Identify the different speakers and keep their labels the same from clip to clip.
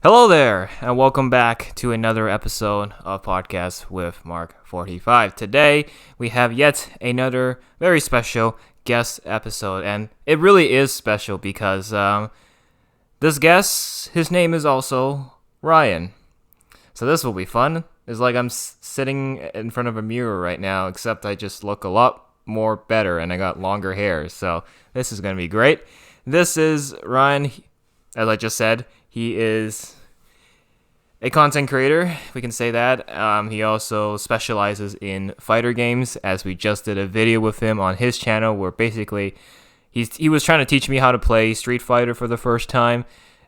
Speaker 1: Hello there, and welcome back to another episode of Podcast with Mark45. Today, we have yet another very special guest episode, and it really is special because this guest, his name is also Ryan. So this will be fun. It's like I'm sitting in front of a mirror right now, except I just look a lot more better, and I got longer hair, so this is going to be great. This is Ryan, as I just said. He is a content creator, we can say that. He also specializes in fighter games, as we just did a video with him on his channel where basically he was trying to teach me how to play Street Fighter for the first time.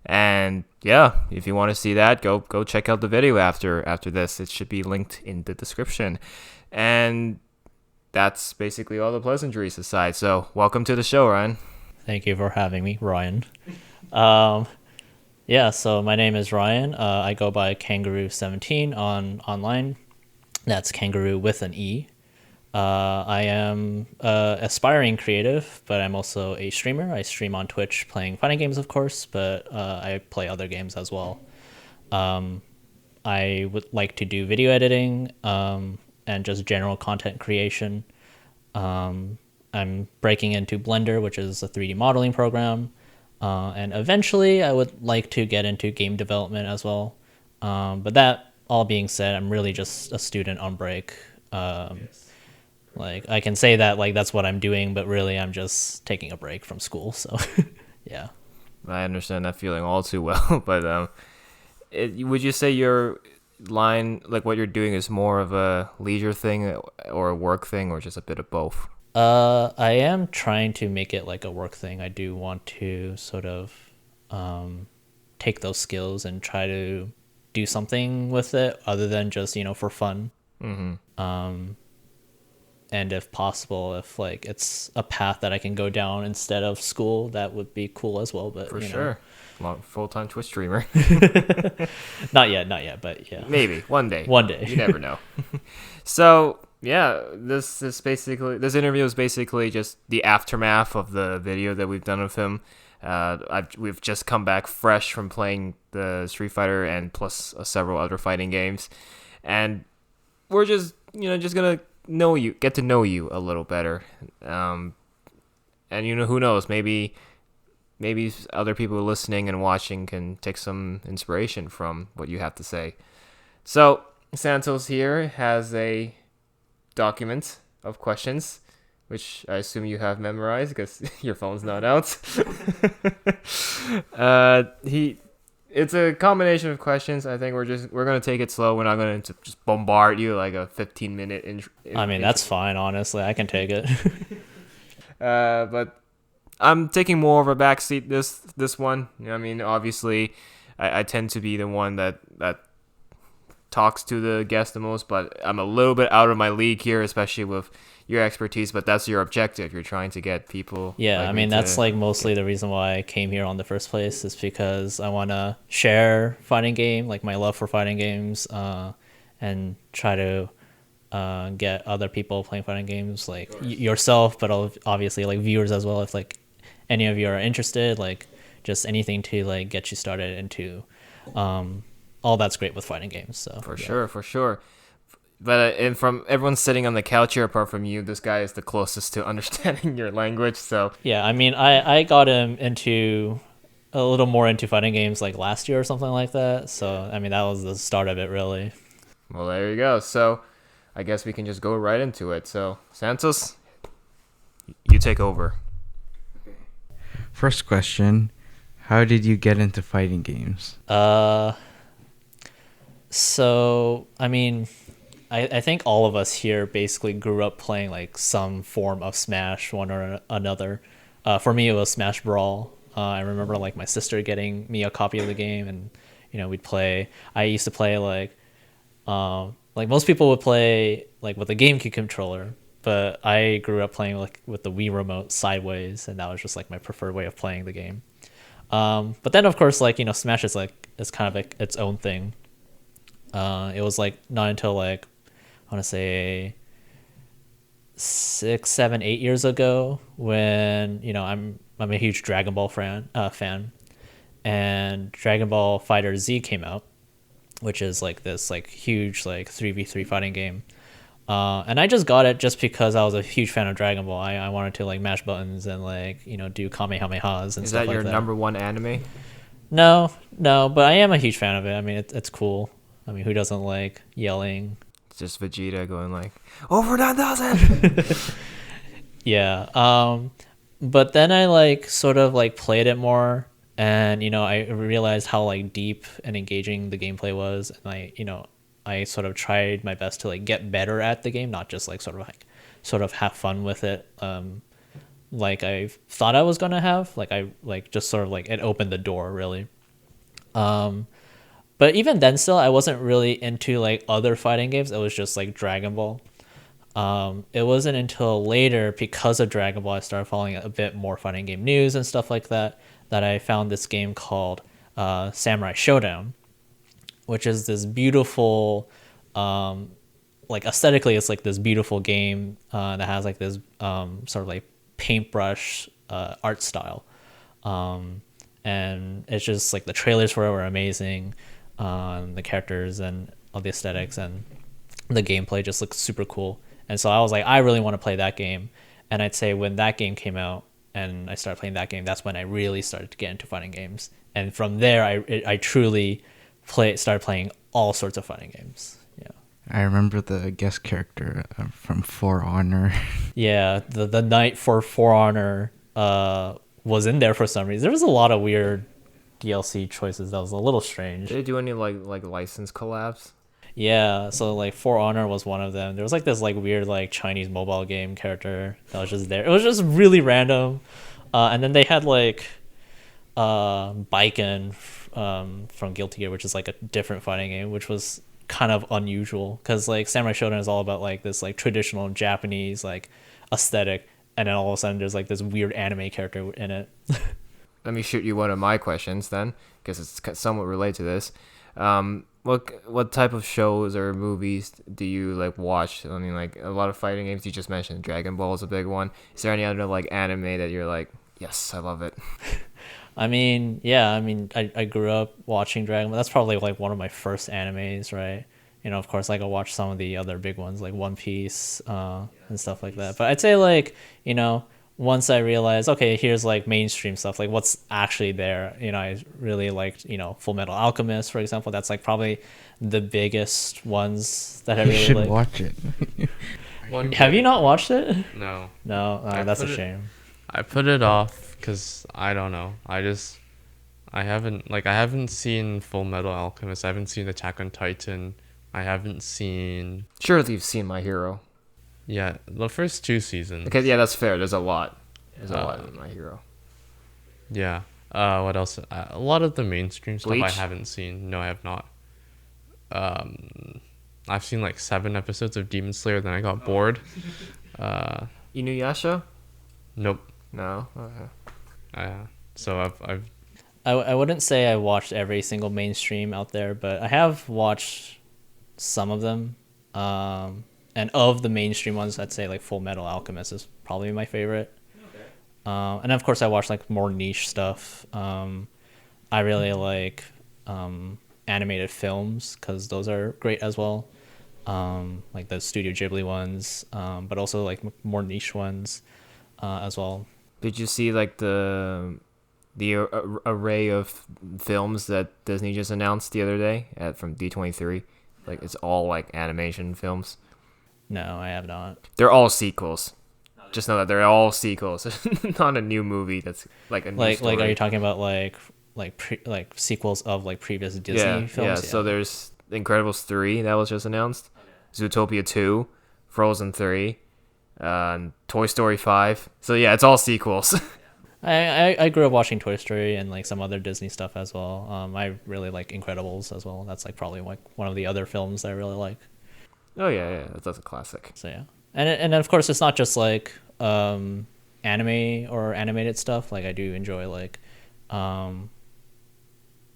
Speaker 1: And yeah, if you want to see that, go check out the video after this. It should be linked in the description. And that's basically all the pleasantries aside. So welcome to the show, Ryan.
Speaker 2: Thank you for having me, Ryan. Yeah, so my name is Ryan. I go by Kangaroo17 online. That's Kangaroo with an E. I am aspiring creative, but I'm also a streamer. I stream on Twitch playing fighting games, of course, but I play other games as well. I would like to do video editing and just general content creation. I'm breaking into Blender, which is a 3D modeling program. And eventually I would like to get into game development as well. But that all being said, I'm really just a student on break. Like I can say that like that's what I'm doing, but really I'm just taking a break from school. So yeah.
Speaker 1: I understand that feeling all too well. But would you say your line, like what you're doing, is more of a leisure thing or a work thing, or just a bit of both?
Speaker 2: I am trying to make it like a work thing. I do want to sort of take those skills and try to do something with it other than just, for fun. Mm-hmm. And if possible, if like it's a path that I can go down instead of school, that would be cool as well. But
Speaker 1: For sure. Full-time Twitch streamer.
Speaker 2: Not yet, but yeah.
Speaker 1: Maybe one day.
Speaker 2: One day.
Speaker 1: You never know. So yeah, this interview is basically just the aftermath of the video that we've done with him. We've just come back fresh from playing the Street Fighter and plus several other fighting games, and we're just gonna get to know you a little better. And who knows, maybe other people listening and watching can take some inspiration from what you have to say. So Santos here has a document of questions, which I assume you have memorized because your phone's not out. It's a combination of questions. I think we're gonna take it slow. We're not gonna just bombard you like a 15-minute
Speaker 2: I mean, that's fine. Honestly, I can take it.
Speaker 1: But I'm taking more of a backseat this one. I mean, obviously, I tend to be the one that talks to the guest the most, but I'm a little bit out of my league here, especially with your expertise. But that's your objective. You're trying to get people.
Speaker 2: Yeah, like I mean, that's like mostly the reason why I came here on the first place, is because I want to share fighting game, like my love for fighting games, and try to get other people playing fighting games, like yourself, but obviously like viewers as well. If like any of you are interested, like just anything to like get you started into all that's great with fighting games. So
Speaker 1: for sure. But and from everyone sitting on the couch here, apart from you, this guy is the closest to understanding your language. So
Speaker 2: yeah, I mean, I got him into a little more into fighting games like last year or something like that. So I mean, that was the start of it, really.
Speaker 1: Well, there you go. So I guess we can just go right into it. So Santos, you take over.
Speaker 3: First question: how did you get into fighting games?
Speaker 2: So I mean, I think all of us here basically grew up playing like some form of Smash, one or another. For me, it was Smash Brawl. I remember like my sister getting me a copy of the game, and we'd play. I used to play like most people would play like with a GameCube controller, but I grew up playing like with the Wii remote sideways, and that was just like my preferred way of playing the game. But then of course, like Smash is like it's kind of like its own thing. It was like not until like I want to say 6, 7, 8 years ago when I'm a huge Dragon Ball fan, and Dragon Ball Fighter Z came out, which is like this like huge like 3v3 fighting game. And I just got it just because I was a huge fan of Dragon Ball. I wanted to like mash buttons and like do kamehamehas and
Speaker 1: Is
Speaker 2: stuff
Speaker 1: that
Speaker 2: like
Speaker 1: your
Speaker 2: that.
Speaker 1: number one anime?
Speaker 2: No, but I am a huge fan of it. I mean, it's cool. I mean, who doesn't like yelling?
Speaker 1: It's just Vegeta going like over 9,000.
Speaker 2: Yeah. But then I like sort of like played it more, and I realized how like deep and engaging the gameplay was, and I sort of tried my best to like get better at the game, not just like sort of have fun with it. Like I thought I was gonna have, like I like just sort of like it opened the door really. But even then, still, I wasn't really into like other fighting games. It was just like Dragon Ball. It wasn't until later, because of Dragon Ball, I started following a bit more fighting game news and stuff like that, that I found this game called Samurai Showdown, which is this beautiful, like aesthetically, it's like this beautiful game that has like this sort of like paintbrush art style. And it's just like the trailers for it were amazing. The characters and all the aesthetics and the gameplay just looks super cool. And so I was like, I really want to play that game. And I'd say when that game came out and I started playing that game, that's when I really started to get into fighting games. And from there, I truly started playing all sorts of fighting games. Yeah.
Speaker 3: I remember the guest character from For Honor.
Speaker 2: Yeah, the knight for Honor was in there for some reason. There was a lot of weird DLC choices that was a little strange.
Speaker 1: Did they do any like license collabs?
Speaker 2: Yeah, so like For Honor was one of them. There was like this like weird like Chinese mobile game character that was just there. It was just really random. And then they had like Baiken from Guilty Gear, which is like a different fighting game, which was kind of unusual because like Samurai Shodown is all about like this like traditional Japanese like aesthetic, and then all of a sudden there's like this weird anime character in it.
Speaker 1: Let me shoot you one of my questions then, because it's somewhat related to this. What type of shows or movies do you like watch? I mean, like a lot of fighting games. You just mentioned Dragon Ball is a big one. Is there any other like anime that you're like, yes, I love it?
Speaker 2: I mean, yeah, I grew up watching Dragon Ball. That's probably like one of my first animes, right? Of course, like I watched some of the other big ones like One Piece and stuff like that. But I'd say like, once I realized, okay, here's like mainstream stuff, like what's actually there. I really liked, Full Metal Alchemist, for example. That's like probably the biggest ones that I
Speaker 3: You
Speaker 2: really
Speaker 3: should
Speaker 2: like.
Speaker 3: watch it.
Speaker 2: Have you not watched it?
Speaker 4: No.
Speaker 2: No, that's a shame.
Speaker 4: I put it off because I don't know. I haven't seen Full Metal Alchemist. I haven't seen Attack on Titan. I haven't seen.
Speaker 1: Surely you've seen My Hero.
Speaker 4: Yeah, the first 2 seasons.
Speaker 1: Okay, yeah, that's fair. There's a lot. There's a lot in My Hero.
Speaker 4: Yeah. What else? A lot of the mainstream stuff I
Speaker 1: Bleach?
Speaker 4: haven't seen. No, I have not. I've seen like 7 episodes of Demon Slayer, then I got bored.
Speaker 1: Inuyasha?
Speaker 4: Nope.
Speaker 1: No. Okay.
Speaker 4: So
Speaker 2: I wouldn't say I watched every single mainstream out there, but I have watched some of them. And of the mainstream ones, I'd say like Full Metal Alchemist is probably my favorite. Okay. And of course, I watch like more niche stuff. I really like animated films because those are great as well. Like the Studio Ghibli ones, but also like more niche ones as well.
Speaker 1: Did you see like the array of films that Disney just announced the other day from D23? Like it's all like animation films.
Speaker 2: No, I have not.
Speaker 1: They're all sequels. Just know that they're all sequels. Not a new movie that's like a new story.
Speaker 2: Are you talking about like sequels of like previous Disney films?
Speaker 1: Yeah. So there's Incredibles 3 that was just announced, Zootopia 2, Frozen 3, Toy Story 5. So yeah, it's all sequels.
Speaker 2: I grew up watching Toy Story and like some other Disney stuff as well. I really like Incredibles as well. That's like probably like one of the other films that I really like.
Speaker 1: Oh yeah, that's a classic.
Speaker 2: So yeah, and of course it's not just like anime or animated stuff. Like I do enjoy like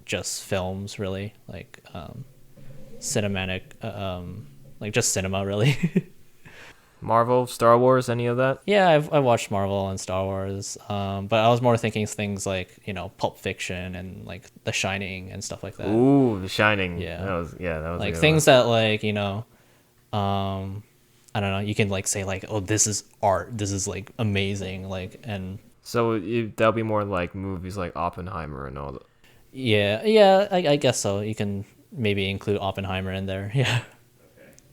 Speaker 2: just films really, like cinematic, like just cinema really.
Speaker 1: Marvel, Star Wars, any of that?
Speaker 2: Yeah, I watched Marvel and Star Wars, but I was more thinking things like Pulp Fiction and like The Shining and stuff like that.
Speaker 1: Ooh, The Shining.
Speaker 2: Yeah.
Speaker 1: That was a
Speaker 2: Like
Speaker 1: good
Speaker 2: things
Speaker 1: one.
Speaker 2: that I don't know, you can like say like, oh, this is art, this is like amazing, like, and
Speaker 1: So that'll be more like movies like Oppenheimer and all that.
Speaker 2: yeah, I guess so. You can maybe include Oppenheimer in there. Yeah.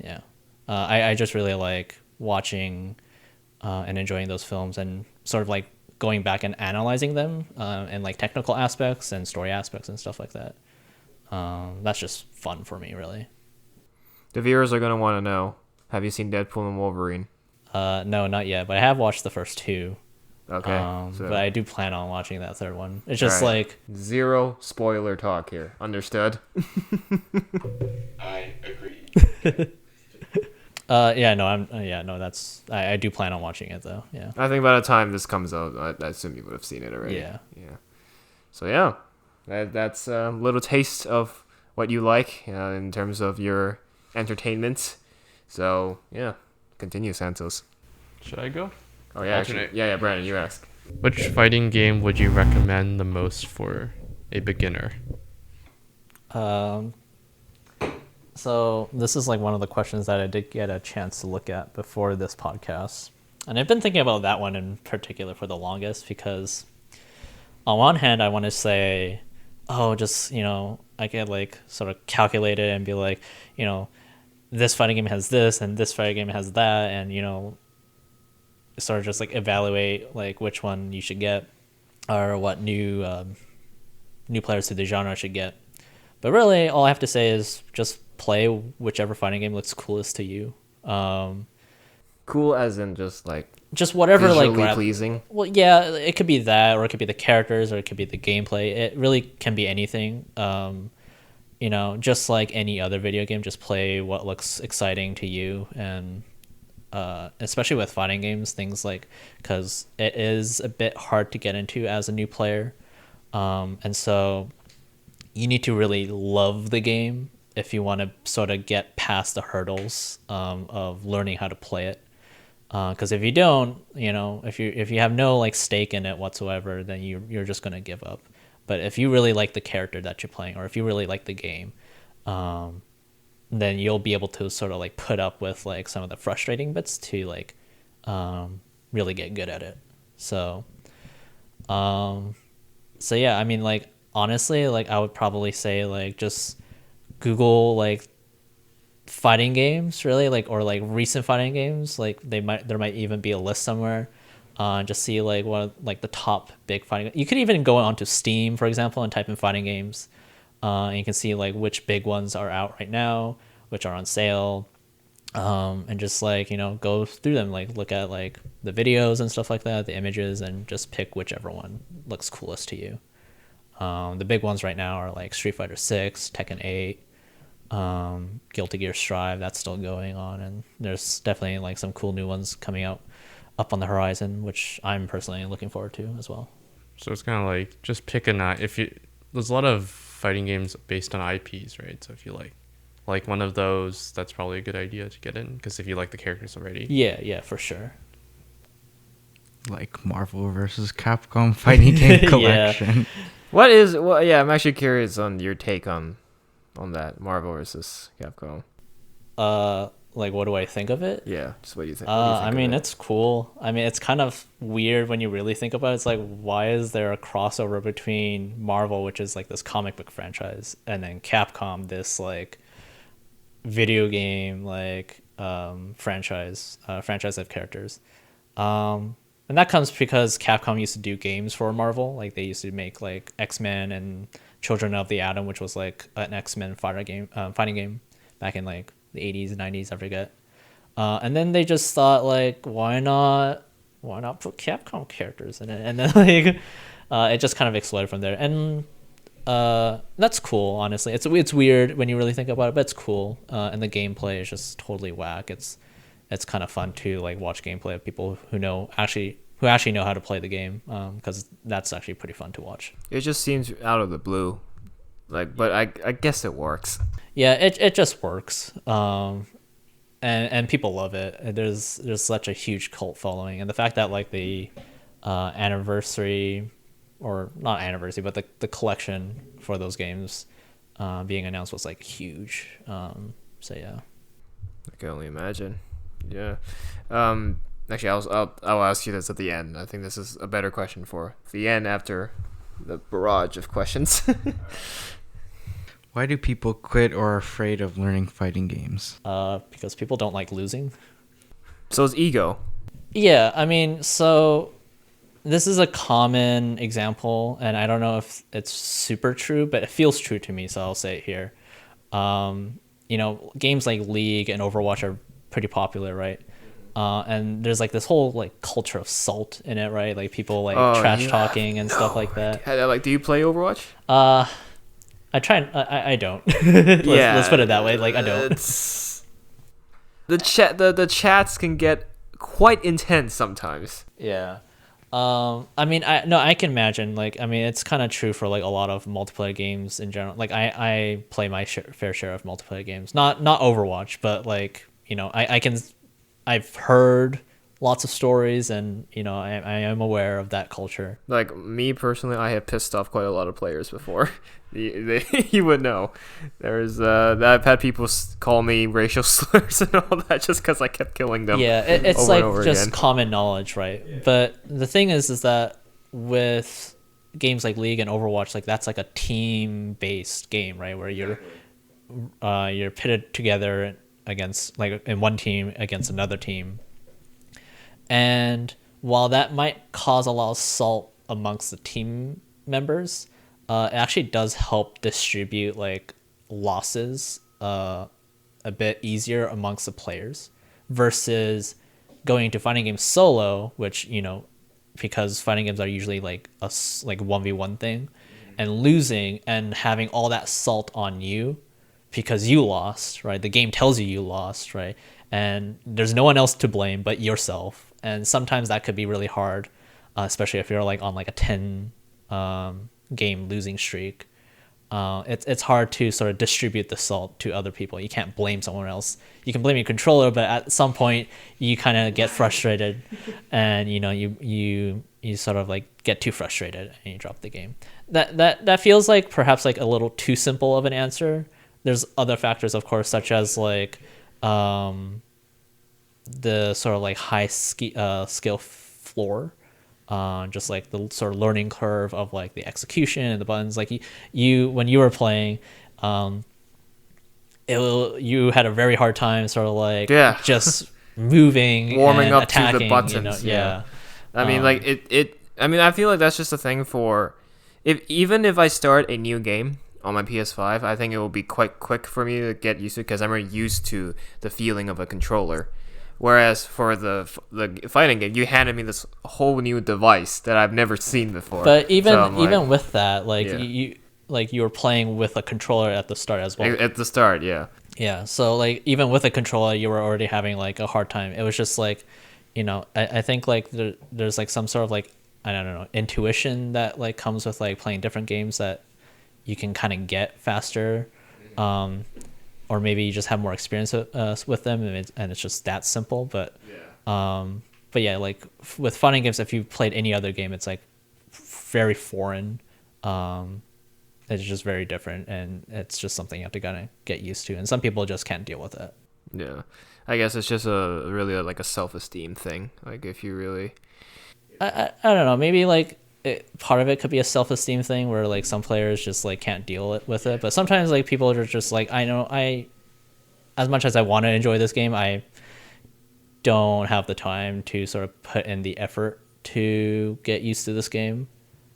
Speaker 2: Yeah. I just really like watching and enjoying those films and sort of like going back and analyzing them and like technical aspects and story aspects and stuff like that. That's just fun for me, really.
Speaker 1: The viewers are gonna want to know: have you seen Deadpool and Wolverine?
Speaker 2: No, not yet, but I have watched the first two.
Speaker 1: Okay.
Speaker 2: But I do plan on watching that third one. It's just
Speaker 1: All right.
Speaker 2: like
Speaker 1: Zero spoiler talk here. Understood?
Speaker 5: I agree.
Speaker 2: that's I do plan on watching it though. Yeah.
Speaker 1: I think by the time this comes out, I assume you would have seen it already.
Speaker 2: Yeah.
Speaker 1: Yeah. So yeah, that's a little taste of what you like in terms of your entertainment. So yeah, continue, Santos.
Speaker 4: Should I go?
Speaker 1: Oh yeah, actually,
Speaker 4: Alternate.
Speaker 1: yeah, Brandon, you ask.
Speaker 4: Which fighting game would you recommend the most for a beginner?
Speaker 2: So this is like one of the questions that I did get a chance to look at before this podcast. And I've been thinking about that one in particular for the longest because on one hand, I want to say, oh, just, I could like sort of calculate it and be like, this fighting game has this and this fighting game has that. And, sort of just like evaluate like which one you should get or what new players to the genre should get. But really, all I have to say is just play whichever fighting game looks coolest to you.
Speaker 1: Cool as in just like
Speaker 2: Just whatever
Speaker 1: visually pleasing.
Speaker 2: Well, yeah, it could be that, or it could be the characters, or it could be the gameplay. It really can be anything. Just like any other video game, just play what looks exciting to you, and especially with fighting games, things like because it is a bit hard to get into as a new player, and so you need to really love the game if you want to sort of get past the hurdles of learning how to play it. Because if you don't, if you have no like stake in it whatsoever, then you're just gonna give up. But if you really like the character that you're playing, or if you really like the game, then you'll be able to sort of like put up with like some of the frustrating bits to like really get good at it. So yeah, I mean, like honestly, like I would probably say like just Google like fighting games, really, like, or like recent fighting games. Like there might even be a list somewhere. Just see like one of like the top big fighting. You could even go onto Steam, for example, and type in fighting games. And you can see like which big ones are out right now, which are on sale, and just like go through them, like look at like the videos and stuff like that, the images, and just pick whichever one looks coolest to you. The big ones right now are like Street Fighter 6, Tekken 8, Guilty Gear Strive, that's still going on, and there's definitely like some cool new ones coming out up on the horizon, which I'm personally looking forward to as well.
Speaker 4: So it's kind of like just pick there's a lot of fighting games based on IPs, right? So if you like one of those, that's probably a good idea to get in, because if you like the characters already.
Speaker 2: Yeah, for sure.
Speaker 3: Like Marvel versus Capcom fighting game collection.
Speaker 1: Yeah, I'm actually curious on your take on that Marvel versus Capcom.
Speaker 2: Like what do I think of it?
Speaker 1: Yeah, just what do you think?
Speaker 2: I mean, it's cool. I mean, it's kind of weird when you really think about it. It's like, why is there a crossover between Marvel, which is like this comic book franchise, and then Capcom, this like video game like franchise of characters. And that comes because Capcom used to do games for Marvel. Like they used to make like X-Men and Children of the Atom, which was like an X-Men fighting game back in like the 80s and 90s, I forget. And then they just thought like, why not put Capcom characters in it? And then like it just kind of exploded from there. And that's cool, honestly. It's weird when you really think about it, but it's cool. And the gameplay is just totally whack. It's kind of fun to like watch gameplay of people who actually know how to play the game, because that's actually pretty fun to watch.
Speaker 1: It just seems out of the blue, like, but I guess it works.
Speaker 2: Yeah, it just works. And and people love it. There's such a huge cult following, and the fact that like the anniversary, or not anniversary, but the collection for those games being announced was like huge. So yeah.
Speaker 1: I can only imagine. Yeah. Actually, I'll ask you this at the end. I think this is a better question for the end after the barrage of questions.
Speaker 3: Why do people quit or are afraid of learning fighting games?
Speaker 2: Because people don't like losing.
Speaker 1: So it's ego.
Speaker 2: Yeah, I mean, so this is a common example, and I don't know if it's super true, but it feels true to me, so I'll say it here. Games like League and Overwatch are pretty popular, right? And there's like this whole like culture of salt in it, right? Like people like trash talking and stuff like that.
Speaker 1: Like, do you play Overwatch?
Speaker 2: I try and I don't. Let's put it that way. Like I don't.
Speaker 1: The chats can get quite intense sometimes.
Speaker 2: Yeah. I mean, I can imagine. Like, I mean, it's kind of true for like a lot of multiplayer games in general. Like, I play my fair share of multiplayer games. Not Overwatch, but like I've heard lots of stories, and I am aware of that culture.
Speaker 1: Like me personally, I have pissed off quite a lot of players before. You would know. I've had people call me racial slurs and all that just because I kept killing them.
Speaker 2: Yeah, it's
Speaker 1: over
Speaker 2: like
Speaker 1: and over
Speaker 2: just
Speaker 1: again.
Speaker 2: common knowledge, right? Yeah. But the thing is that with games like League and Overwatch, like that's like a team-based game, right? Where you're pitted together against, like, in one team against another team. And while that might cause a lot of salt amongst the team members, it actually does help distribute like losses a bit easier amongst the players versus going into fighting games solo, which because fighting games are usually like a 1v1 thing, and losing and having all that salt on you because you lost, right? The game tells you lost, right? And there's no one else to blame but yourself. And sometimes that could be really hard, especially if you're like on like a 10 game losing streak. It's hard to sort of distribute the salt to other people. You can't blame someone else. You can blame your controller, but at some point you kind of get frustrated, and you sort of like get too frustrated and you drop the game. That feels like perhaps like a little too simple of an answer. There's other factors, of course, such as like the sort of like high skill floor, just like the sort of learning curve of like the execution and the buttons. Like you when you were playing, you had a very hard time sort of like just moving,
Speaker 1: warming
Speaker 2: and
Speaker 1: up
Speaker 2: attacking,
Speaker 1: to the buttons.
Speaker 2: Yeah.
Speaker 1: I mean, like it. I mean, I feel like that's just a thing for even if I start a new game on my PS5, I think it will be quite quick for me to get used to it because I'm already used to the feeling of a controller. Whereas for the fighting game, you handed me this whole new device that I've never seen before.
Speaker 2: But even with that, like
Speaker 1: yeah.
Speaker 2: you were playing with a controller at the start as well.
Speaker 1: At the start, yeah.
Speaker 2: Yeah, so like even with a controller, you were already having like a hard time. It was just like, I think like there's like some sort of like, I don't know, intuition that like comes with like playing different games that you can kind of get faster. Or maybe you just have more experience with them, and it's just that simple. But yeah, like with fighting games, if you've played any other game, it's like very foreign. It's just very different, and it's just something you have to kind of get used to. And some people just can't deal with it.
Speaker 1: Yeah, I guess it's just really like a self-esteem thing. Like if you really,
Speaker 2: I don't know, maybe like. Part of it could be a self-esteem thing where like some players just like can't deal with it, but sometimes like people are just like, as much as I want to enjoy this game, I don't have the time to sort of put in the effort to get used to this game,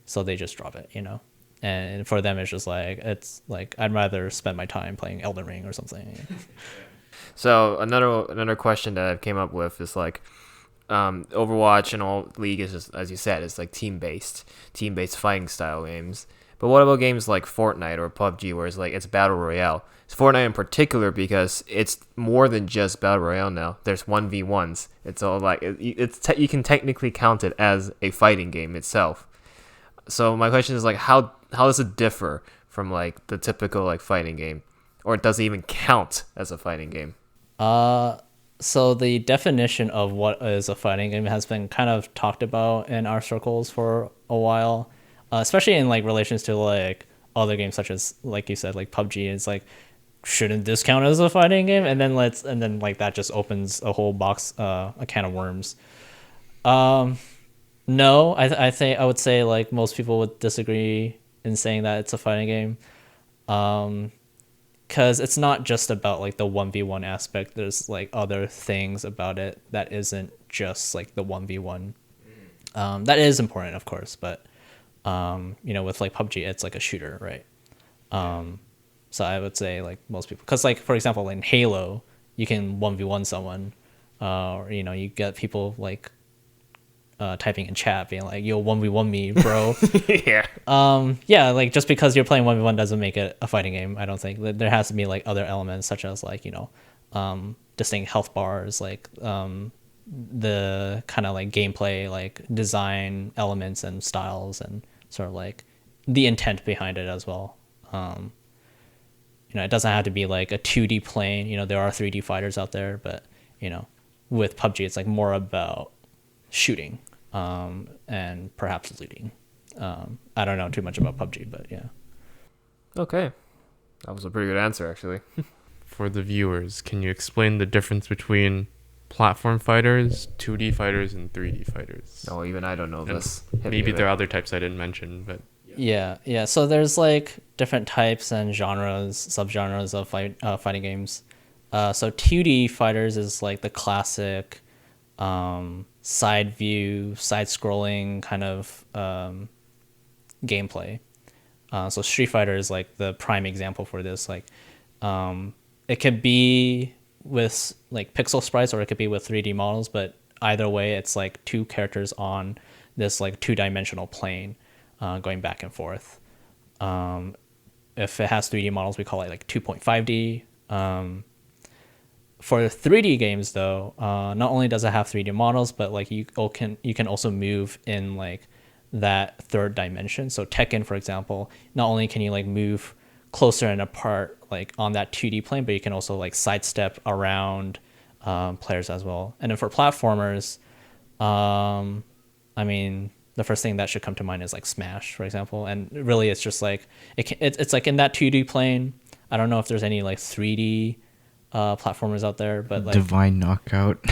Speaker 2: so they just drop it, and for them it's just like, it's like I'd rather spend my time playing Elden Ring or something.
Speaker 1: So another question that I've came up with is like, Overwatch and all League is just, as you said, it's like team-based fighting style games. But what about games like Fortnite or PUBG, where it's like it's battle royale? It's Fortnite in particular because it's more than just battle royale now. There's 1v1s. It's all like you can technically count it as a fighting game itself. So my question is like, how does it differ from like the typical like fighting game, or does it even count as a fighting game?
Speaker 2: So the definition of what is a fighting game has been kind of talked about in our circles for a while, especially in like relations to like other games such as like you said like PUBG. It's like shouldn't this count as a fighting game? And then like that just opens a whole box, a can of worms. No, I would say like most people would disagree in saying that it's a fighting game. Because it's not just about like the 1v1 aspect. There's like other things about it that isn't just like the 1v1. That is important, of course, but with like PUBG, it's like a shooter, right? So I would say like most people, because like for example in Halo, you can 1v1 someone, or you get people like typing in chat being like, yo, 1v1 me, bro.
Speaker 1: Yeah.
Speaker 2: Yeah, like just because you're playing 1v1 doesn't make it a fighting game. I don't think there has to be like other elements such as like distinct health bars, like the kind of like gameplay, like design elements and styles, and sort of like the intent behind it as well. It doesn't have to be like a 2D plane. There are 3D fighters out there, but with PUBG, it's like more about shooting, and perhaps looting. I don't know too much about PUBG, but yeah.
Speaker 1: Okay. That was a pretty good answer, actually.
Speaker 4: For the viewers, can you explain the difference between platform fighters, 2D fighters, and 3D fighters?
Speaker 1: No, even I don't know
Speaker 4: And
Speaker 1: this. Hit me
Speaker 4: maybe
Speaker 1: with
Speaker 4: there are
Speaker 1: it.
Speaker 4: other types I didn't mention, but
Speaker 2: Yeah. So there's like different types and genres, subgenres of fighting games. So 2D fighters is like the classic side view, side scrolling kind of gameplay. So Street Fighter is like the prime example for this. Like it could be with like pixel sprites or it could be with 3D models, but either way, it's like two characters on this like two-dimensional plane, going back and forth. If it has 3D models, we call it like 2.5D. For 3D games, though, not only does it have 3D models, but like you can also move in like that third dimension. So Tekken, for example, not only can you like move closer and apart like on that 2D plane, but you can also like sidestep around players as well. And then for platformers, I mean, the first thing that should come to mind is like Smash, for example. And really, it's just like it's like in that 2D plane. I don't know if there's any like 3D platformers out there, but like
Speaker 3: Divine Knockout.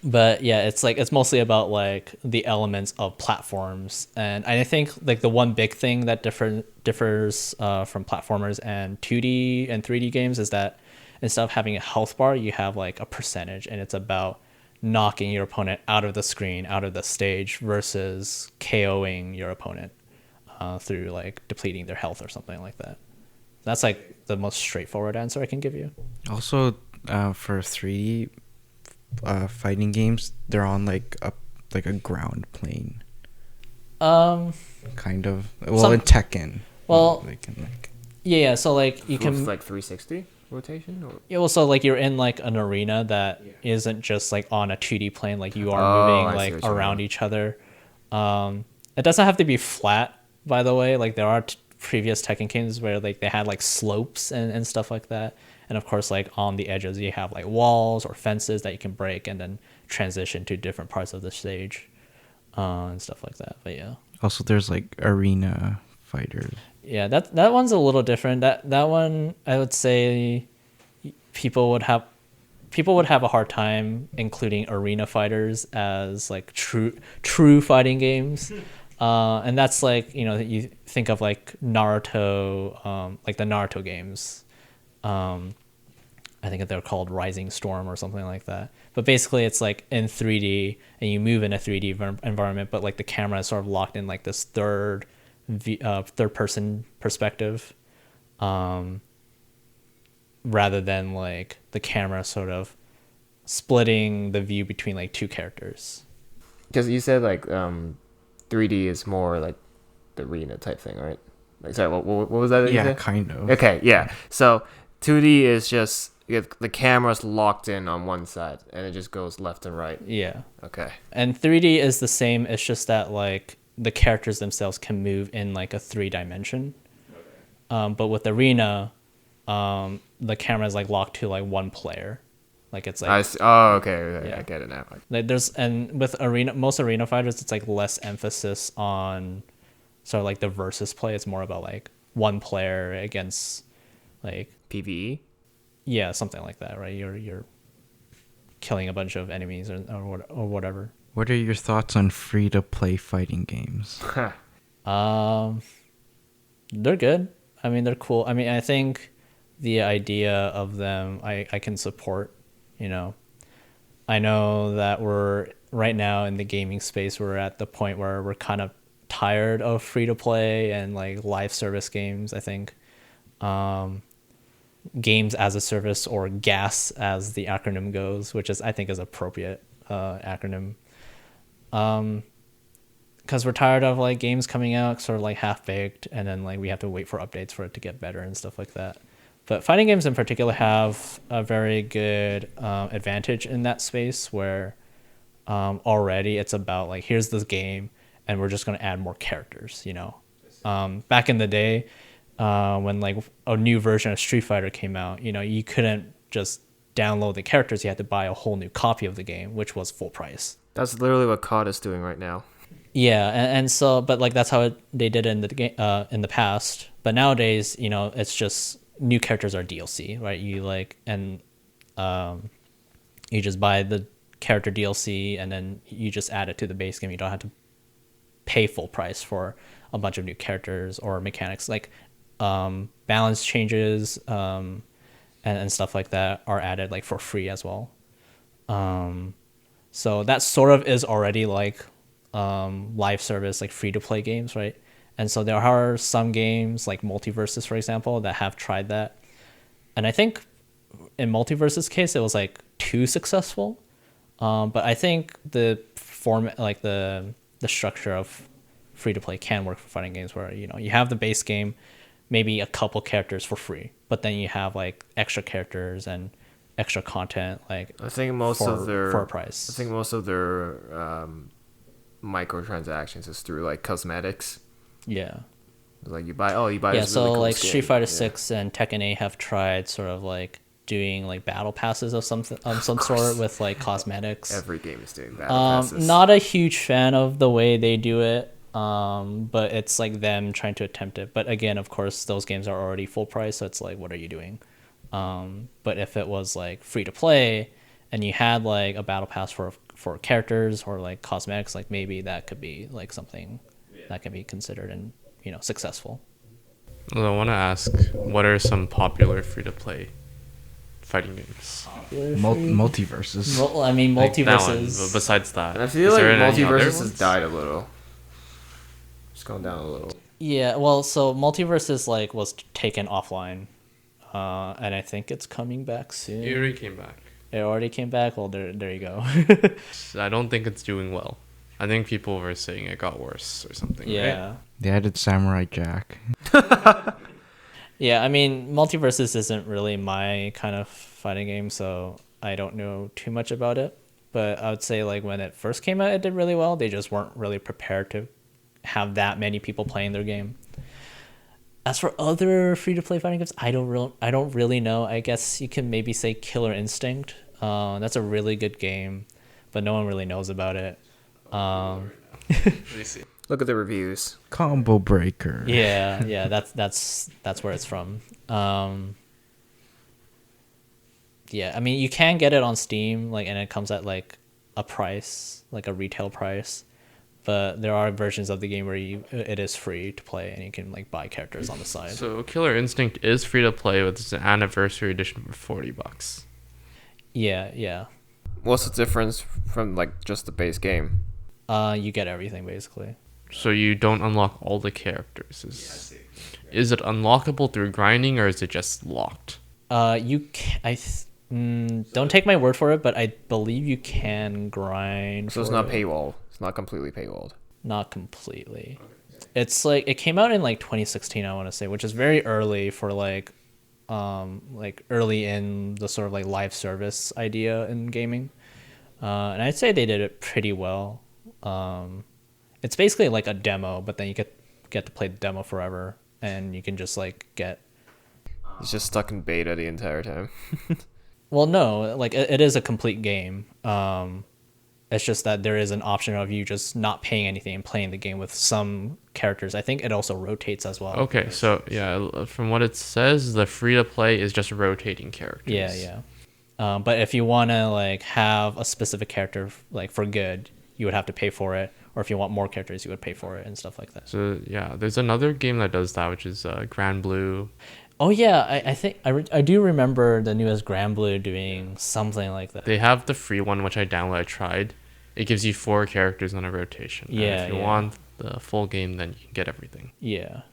Speaker 2: but yeah, it's mostly about like the elements of platforms. And I think like the one big thing that differs from platformers and 2D and 3D games is that instead of having a health bar, you have like a percentage, and it's about knocking your opponent out of the screen, out of the stage, versus KOing your opponent through like depleting their health or something like that. That's like the most straightforward answer I can give you.
Speaker 3: Also, for 3D fighting games, they're on like a ground plane. Kind of. Well, in Tekken.
Speaker 2: Well,
Speaker 3: they can like.
Speaker 2: Yeah. So like you
Speaker 1: With
Speaker 2: can
Speaker 1: like 360 rotation, or
Speaker 2: yeah. Well, so like you're in like an arena that isn't just like on a 2D plane. Like you are
Speaker 1: Oh, I
Speaker 2: moving
Speaker 1: see
Speaker 2: like
Speaker 1: what you
Speaker 2: around
Speaker 1: mean.
Speaker 2: each other. It doesn't have to be flat, by the way. Like there are previous Tekken games where like they had like slopes and stuff like that. And of course, like on the edges, you have like walls or fences that you can break and then transition to different parts of the stage, and stuff like that. But yeah.
Speaker 3: Also, there's like arena fighters.
Speaker 2: Yeah, that one's a little different. That one, I would say, people would have a hard time including arena fighters as like true fighting games. And that's like, you think of like Naruto, like the Naruto games. I think they're called Rising Storm or something like that. But basically it's like in 3D and you move in a 3D environment, but like the camera is sort of locked in like this third person perspective, rather than like the camera sort of splitting the view between like two characters.
Speaker 1: because you said like 3D is more like the arena type thing, right? Like, sorry, what was that? You said?
Speaker 3: Kind of.
Speaker 1: Okay, yeah. So 2D is just the camera's locked in on one side and it just goes left and right.
Speaker 2: Yeah.
Speaker 1: Okay.
Speaker 2: And 3D is the same. It's just that like the characters themselves can move in like a 3 dimension. But with arena, the camera is like locked to like one player. Like it's like
Speaker 1: I see. Oh, okay.
Speaker 2: Yeah.
Speaker 1: I get it now.
Speaker 2: like there's and with most arena fighters, it's like less emphasis on sort of like the versus play. It's more about like one player against like
Speaker 1: PvE.
Speaker 2: yeah, something like that, right? You're killing a bunch of enemies or whatever.
Speaker 3: What are your thoughts on free-to-play fighting games?
Speaker 2: They're good. I mean, they're cool. I mean, I think the idea of them, I can support, you know. I know that we're right now in the gaming space, we're at the point where we're kind of tired of free to play and like live service games, I think. Games as a service, or GAS as the acronym goes, which is I think is appropriate acronym. Because we're tired of like games coming out sort of like half baked, and then like we have to wait for updates for it to get better and stuff like that. But fighting games in particular have a very good advantage in that space where already it's about like, here's this game and we're just going to add more characters, you know. Back in the day when like a new version of Street Fighter came out, you know, you couldn't just download the characters. You had to buy a whole new copy of the game, which was full price.
Speaker 1: That's literally what COD is doing right now.
Speaker 2: Yeah, and so, but like that's how they did it in the game in the past. But nowadays, you know, it's just new characters are DLC, right? You like and you just buy the character DLC and then you just add it to the base game. You don't have to pay full price for a bunch of new characters or mechanics like balance changes and stuff like that are added like for free as well. So that sort of is already like live service, like free to play games, right? And so there are some games like Multiverses, for example, that have tried that. And I think in Multiverses case, it was like too successful. But I think the format, like the structure of free to play can work for fighting games where, you know, you have the base game, maybe a couple characters for free, but then you have like extra characters and extra content, like
Speaker 1: I think most of their
Speaker 2: for a price.
Speaker 1: I think most of their microtransactions is through like cosmetics.
Speaker 2: Yeah.
Speaker 1: Like you buy
Speaker 2: Yeah,
Speaker 1: this
Speaker 2: so
Speaker 1: really cool
Speaker 2: like
Speaker 1: skin.
Speaker 2: Street Fighter
Speaker 1: Yeah.
Speaker 2: 6 and Tekken 8 have tried sort of like doing like battle passes of some sort with like cosmetics.
Speaker 1: Every game is doing battle passes.
Speaker 2: Not a huge fan of the way they do it. But it's like them trying to attempt it. But again, of course, those games are already full price, so it's like, what are you doing? But if it was like free to play and you had like a battle pass for characters or like cosmetics, like maybe that could be like something that can be considered and, you know, successful.
Speaker 4: Well, I want to ask, what are some popular free-to-play fighting games?
Speaker 3: Multiverses.
Speaker 2: Well, I mean,
Speaker 4: Like that one,
Speaker 2: Multiverses.
Speaker 4: but besides that,
Speaker 1: And I feel
Speaker 4: is
Speaker 1: like
Speaker 4: there any other
Speaker 1: Multiverses has
Speaker 4: ones?
Speaker 1: died a little. Just going down a little.
Speaker 2: Yeah, well, so Multiverses like was taken offline, and I think it's coming back soon.
Speaker 4: It already came back.
Speaker 2: It already came back. Well, there you go.
Speaker 4: I don't think it's doing well. I think people were saying it got worse or something.
Speaker 2: Yeah.
Speaker 4: Right?
Speaker 3: They added Samurai Jack.
Speaker 2: Yeah, I mean, Multiverses isn't really my kind of fighting game, so I don't know too much about it. But I would say, like, when it first came out, it did really well. They just weren't really prepared to have that many people playing their game. As for other free-to-play fighting games, I don't really know. I guess you can maybe say Killer Instinct. That's a really good game, but no one really knows about it.
Speaker 4: Let me see.
Speaker 1: Look at the reviews.
Speaker 3: Combo Breaker.
Speaker 2: Yeah, that's where it's from. Yeah, I mean, you can get it on Steam, like, and it comes at like a price, like a retail price. But there are versions of the game where it is free to play, and you can like buy characters on the side.
Speaker 4: So Killer Instinct is free to play with an anniversary edition for $40.
Speaker 2: Yeah.
Speaker 1: What's the difference from like just the base game?
Speaker 2: You get everything basically.
Speaker 4: So you don't unlock all the characters. Is it unlockable through grinding or is it just locked?
Speaker 2: Don't take my word for it, but I believe you can grind.
Speaker 1: So it's
Speaker 2: for
Speaker 1: not
Speaker 2: it.
Speaker 1: paywall. It's not completely paywalled.
Speaker 2: Not completely. It's like it came out in like 2016, I want to say, which is very early for like early in the sort of like live service idea in gaming. And I'd say they did it pretty well. It's basically like a demo, but then you get to play the demo forever, and you can just like get
Speaker 1: He's just stuck in beta the entire time.
Speaker 2: Well, no, like it is a complete game. It's just that there is an option of you just not paying anything and playing the game with some characters. I think it also rotates as well.
Speaker 4: Okay, so yeah, from what it says, the free to play is just rotating characters.
Speaker 2: Yeah. But if you want to like have a specific character like for good, you would have to pay for it. Or if you want more characters, you would pay for it and stuff like that.
Speaker 4: So yeah, there's another game that does that, which is Grand Blue.
Speaker 2: Oh yeah, I think I do remember the newest Grand Blue doing something like that.
Speaker 4: They have the free one, which I downloaded. I tried. It gives you 4 characters on a rotation.
Speaker 2: Yeah,
Speaker 4: and if you want the full game, then you can get everything.
Speaker 2: Yeah.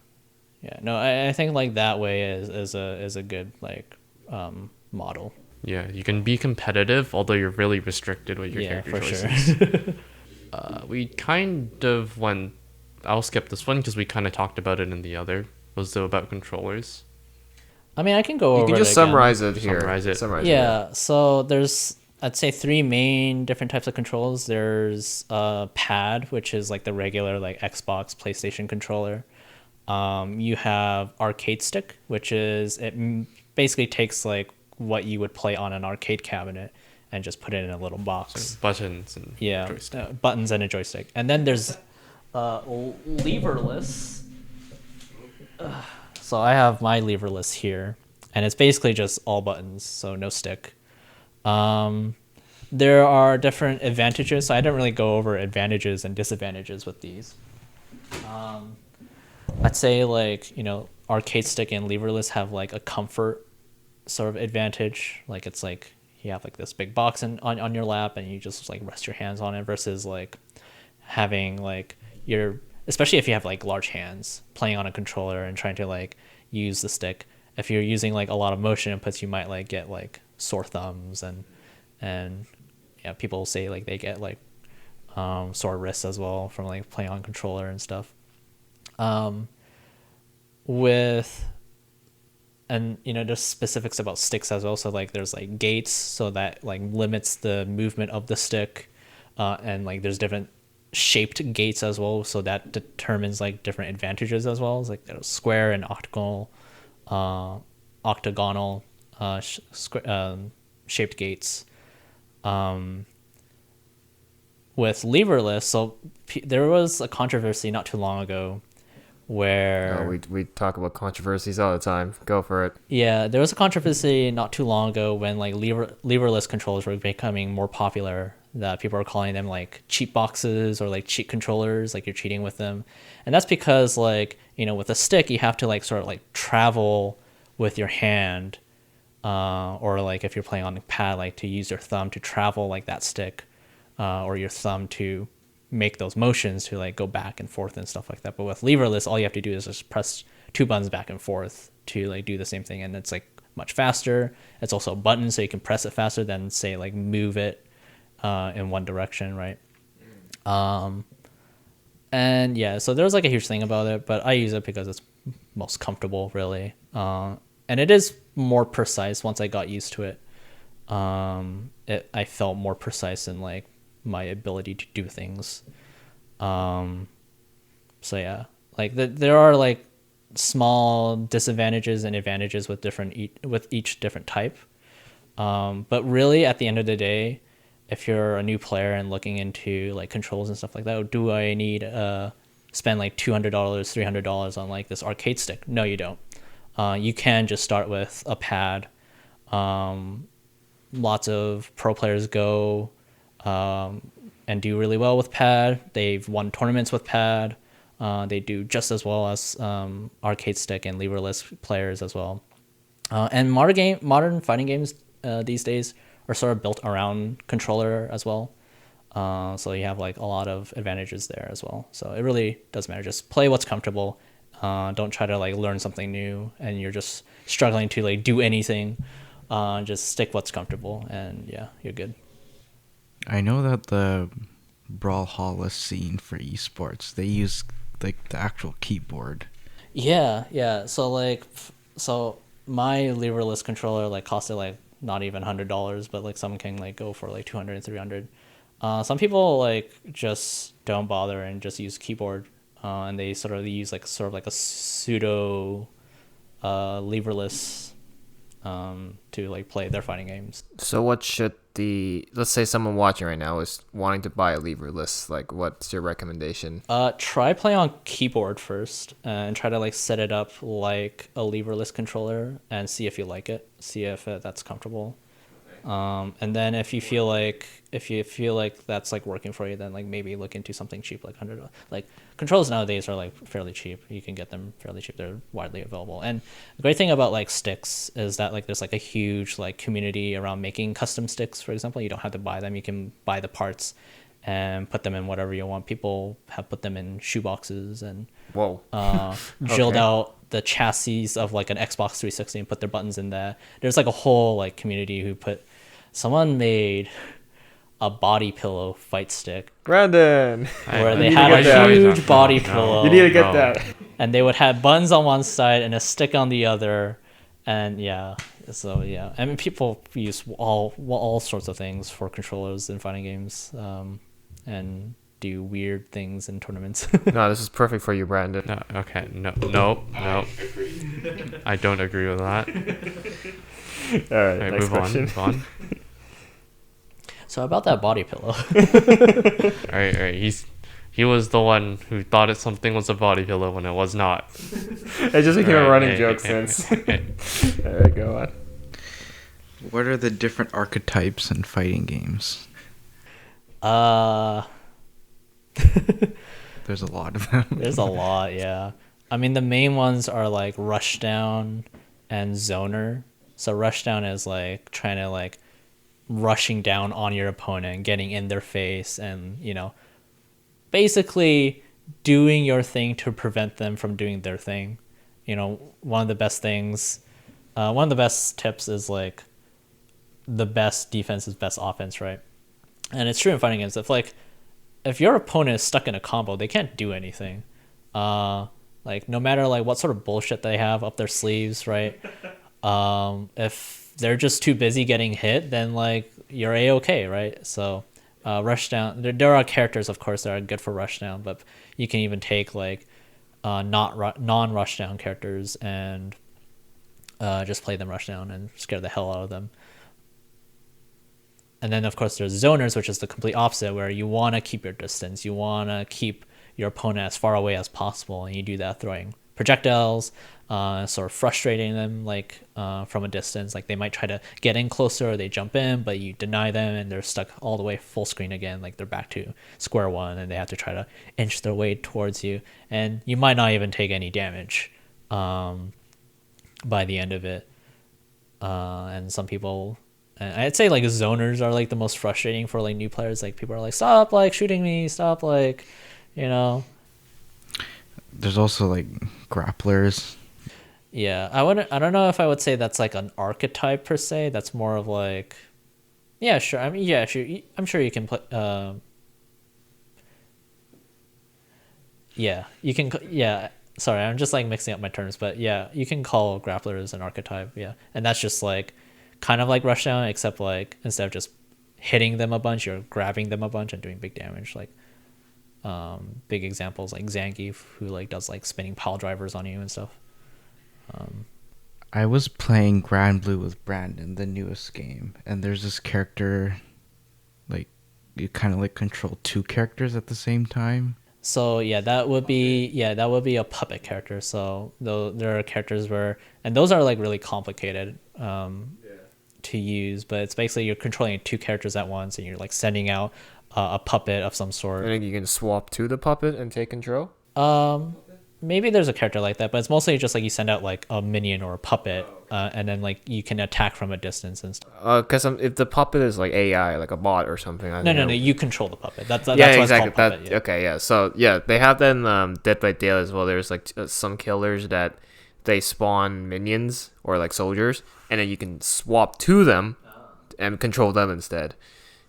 Speaker 2: No, I think like that way is a good like model.
Speaker 4: Yeah, you can be competitive, although you're really restricted with your character
Speaker 2: for
Speaker 4: choices.
Speaker 2: sure.
Speaker 4: We kind of went. I'll skip this one because we kind of talked about it in the other. Was about controllers.
Speaker 2: I mean, I can go over
Speaker 1: You can just
Speaker 2: it again.
Speaker 1: summarize it here.
Speaker 4: Summarize it.
Speaker 2: Yeah, so there's I'd say 3 main different types of controls. There's pad, which is like the regular like Xbox, PlayStation controller. You have arcade stick, which is basically takes like what you would play on an arcade cabinet and just put it in a little box.
Speaker 4: So buttons and joystick.
Speaker 2: Buttons and a joystick. And then there's leverless. So I have my leverless here, and it's basically just all buttons, so no stick. There are different advantages. So I didn't really go over advantages and disadvantages with these. I'd say like, arcade stick and leverless have like a comfort sort of advantage. Like it's like you have like this big box on your lap and you just like rest your hands on it versus like having like especially if you have like large hands playing on a controller and trying to like use the stick. If you're using like a lot of motion inputs, you might like get like sore thumbs and yeah, people say like they get like sore wrists as well from like playing on controller and stuff. There's specifics about sticks as well. So like there's like gates, so that like limits the movement of the stick, and like there's different shaped gates as well, so that determines like different advantages as well. It's like there's square and octagonal shaped gates. With leverless, so there was a controversy not too long ago where
Speaker 1: we talk about controversies all the time. Go for it.
Speaker 2: Yeah, there was a controversy not too long ago when like leverless controllers were becoming more popular, that people are calling them like cheat boxes or like cheat controllers, like you're cheating with them. And that's because like, with a stick, you have to like sort of like travel with your hand, or like if you're playing on the pad, like to use your thumb to travel like that stick, or your thumb to make those motions to like go back and forth and stuff like that. But with leverless, all you have to do is just press 2 buttons back and forth to like do the same thing, and it's like much faster. It's also a button, so you can press it faster than say like move it in one direction, right? And yeah, so there's like a huge thing about it, but I use it because it's most comfortable, really, and it is more precise once I got used to it. I felt more precise in like my ability to do things. So yeah, like there are like small disadvantages and advantages with each different type. But really at the end of the day, if you're a new player and looking into like controls and stuff like that, do I need spend like $200, $300 on like this arcade stick? No, you don't. You can just start with a pad. Lots of pro players go and do really well with pad. They've won tournaments with pad. They do just as well as arcade stick and leverless players as well. And modern fighting games these days are sort of built around controller as well. So you have like a lot of advantages there as well. So it really does matter. Just play what's comfortable. Don't try to like learn something new and you're just struggling to like do anything. Just stick what's comfortable and yeah, you're good.
Speaker 3: I know that the Brawlhalla scene for esports, they use like the actual keyboard.
Speaker 2: Yeah. So my leverless controller like costed like not even $100, but like some can like go for like $200 and $300. Some people like just don't bother and just use keyboard, and they sort of use like a pseudo leverless to like play their fighting games.
Speaker 1: So what should let's say someone watching right now is wanting to buy a leverless, like what's your recommendation?
Speaker 2: Try playing on keyboard first and try to like set it up like a leverless controller and see if you like it, see if that's comfortable. And then if you feel like that's like working for you, then like maybe look into something cheap like $100. Like controls nowadays are like fairly cheap. You can get them fairly cheap. They're widely available. And the great thing about like sticks is that like there's like a huge like community around making custom sticks. For example, you don't have to buy them. You can buy the parts and put them in whatever you want. People have put them in shoe boxes and
Speaker 1: Whoa.
Speaker 2: drilled out the chassis of like an Xbox 360 and put their buttons in there. There's like a whole like community who someone made a body pillow fight stick
Speaker 1: Brandon,
Speaker 2: where they had a huge body pillow.
Speaker 1: you need to get that.
Speaker 2: And they would have buttons on one side and a stick on the other. And yeah, so yeah, I mean, people use all sorts of things for controllers in fighting games, and do weird things in tournaments.
Speaker 1: No, this is perfect for you, Brandon.
Speaker 4: No, okay, no. I don't agree with that.
Speaker 1: All right,
Speaker 4: Alright,
Speaker 1: next question.
Speaker 4: move on.
Speaker 2: So about that body pillow.
Speaker 4: All right. He was the one who thought something was a body pillow when it was not.
Speaker 1: It just became a running joke since. All right, go on.
Speaker 3: What are the different archetypes in fighting games? There's a lot of them.
Speaker 2: There's a lot, yeah. I mean, the main ones are like rushdown and zoner. So rushdown is like trying to like rushing down on your opponent, getting in their face, and basically doing your thing to prevent them from doing their thing. One of the best tips is like the best defense is best offense, right? And it's true in fighting games. If your opponent is stuck in a combo, they can't do anything. Like no matter like what sort of bullshit they have up their sleeves, right? If they're just too busy getting hit, then like you're A-okay, right? So rushdown, there are characters of course that are good for rushdown, but you can even take like non-rushdown characters and just play them rushdown and scare the hell out of them. And then of course there's zoners, which is the complete opposite, where you want to keep your distance, you want to keep your opponent as far away as possible, and you do that throwing projectiles, sort of frustrating them like from a distance. Like they might try to get in closer or they jump in, but you deny them and they're stuck all the way full screen again, like they're back to square one and they have to try to inch their way towards you, and you might not even take any damage by the end of it. And some people, and I'd say like zoners are like the most frustrating for like new players. Like people are like, stop like shooting me, stop like
Speaker 3: There's also like grapplers.
Speaker 2: Yeah, I don't know if I would say that's like an archetype per se. That's more of like, yeah, sure. I mean, yeah, sure. I'm sure you can play. Yeah, you can. Yeah, sorry, I'm just like mixing up my terms, but yeah, you can call grapplers an archetype. Yeah, and that's just like kind of like rushdown, except like instead of just hitting them a bunch, you're grabbing them a bunch and doing big damage. Like big examples like Zangief, who like does like spinning pile drivers on you and stuff.
Speaker 3: I was playing Grand Blue with Brandon, the newest game, and there's this character, like you kind of like control two characters at the same time.
Speaker 2: So that would be a puppet character. So there are characters and those are like really complicated to use, but it's basically you're controlling two characters at once, and you're like sending out a puppet of some sort.
Speaker 1: I think you can swap to the puppet and take control.
Speaker 2: Maybe there's a character like that, but it's mostly just like you send out like a minion or a puppet, and then like you can attack from a distance and stuff.
Speaker 1: Because if the puppet is like AI, like a bot or something.
Speaker 2: No, you control the puppet. That's
Speaker 1: yeah,
Speaker 2: why
Speaker 1: exactly.
Speaker 2: it's called puppet, yeah.
Speaker 1: Okay, yeah. So yeah, they have that in Dead by Daylight as well. There's like some killers that they spawn minions or like soldiers, and then you can swap to them and control them instead.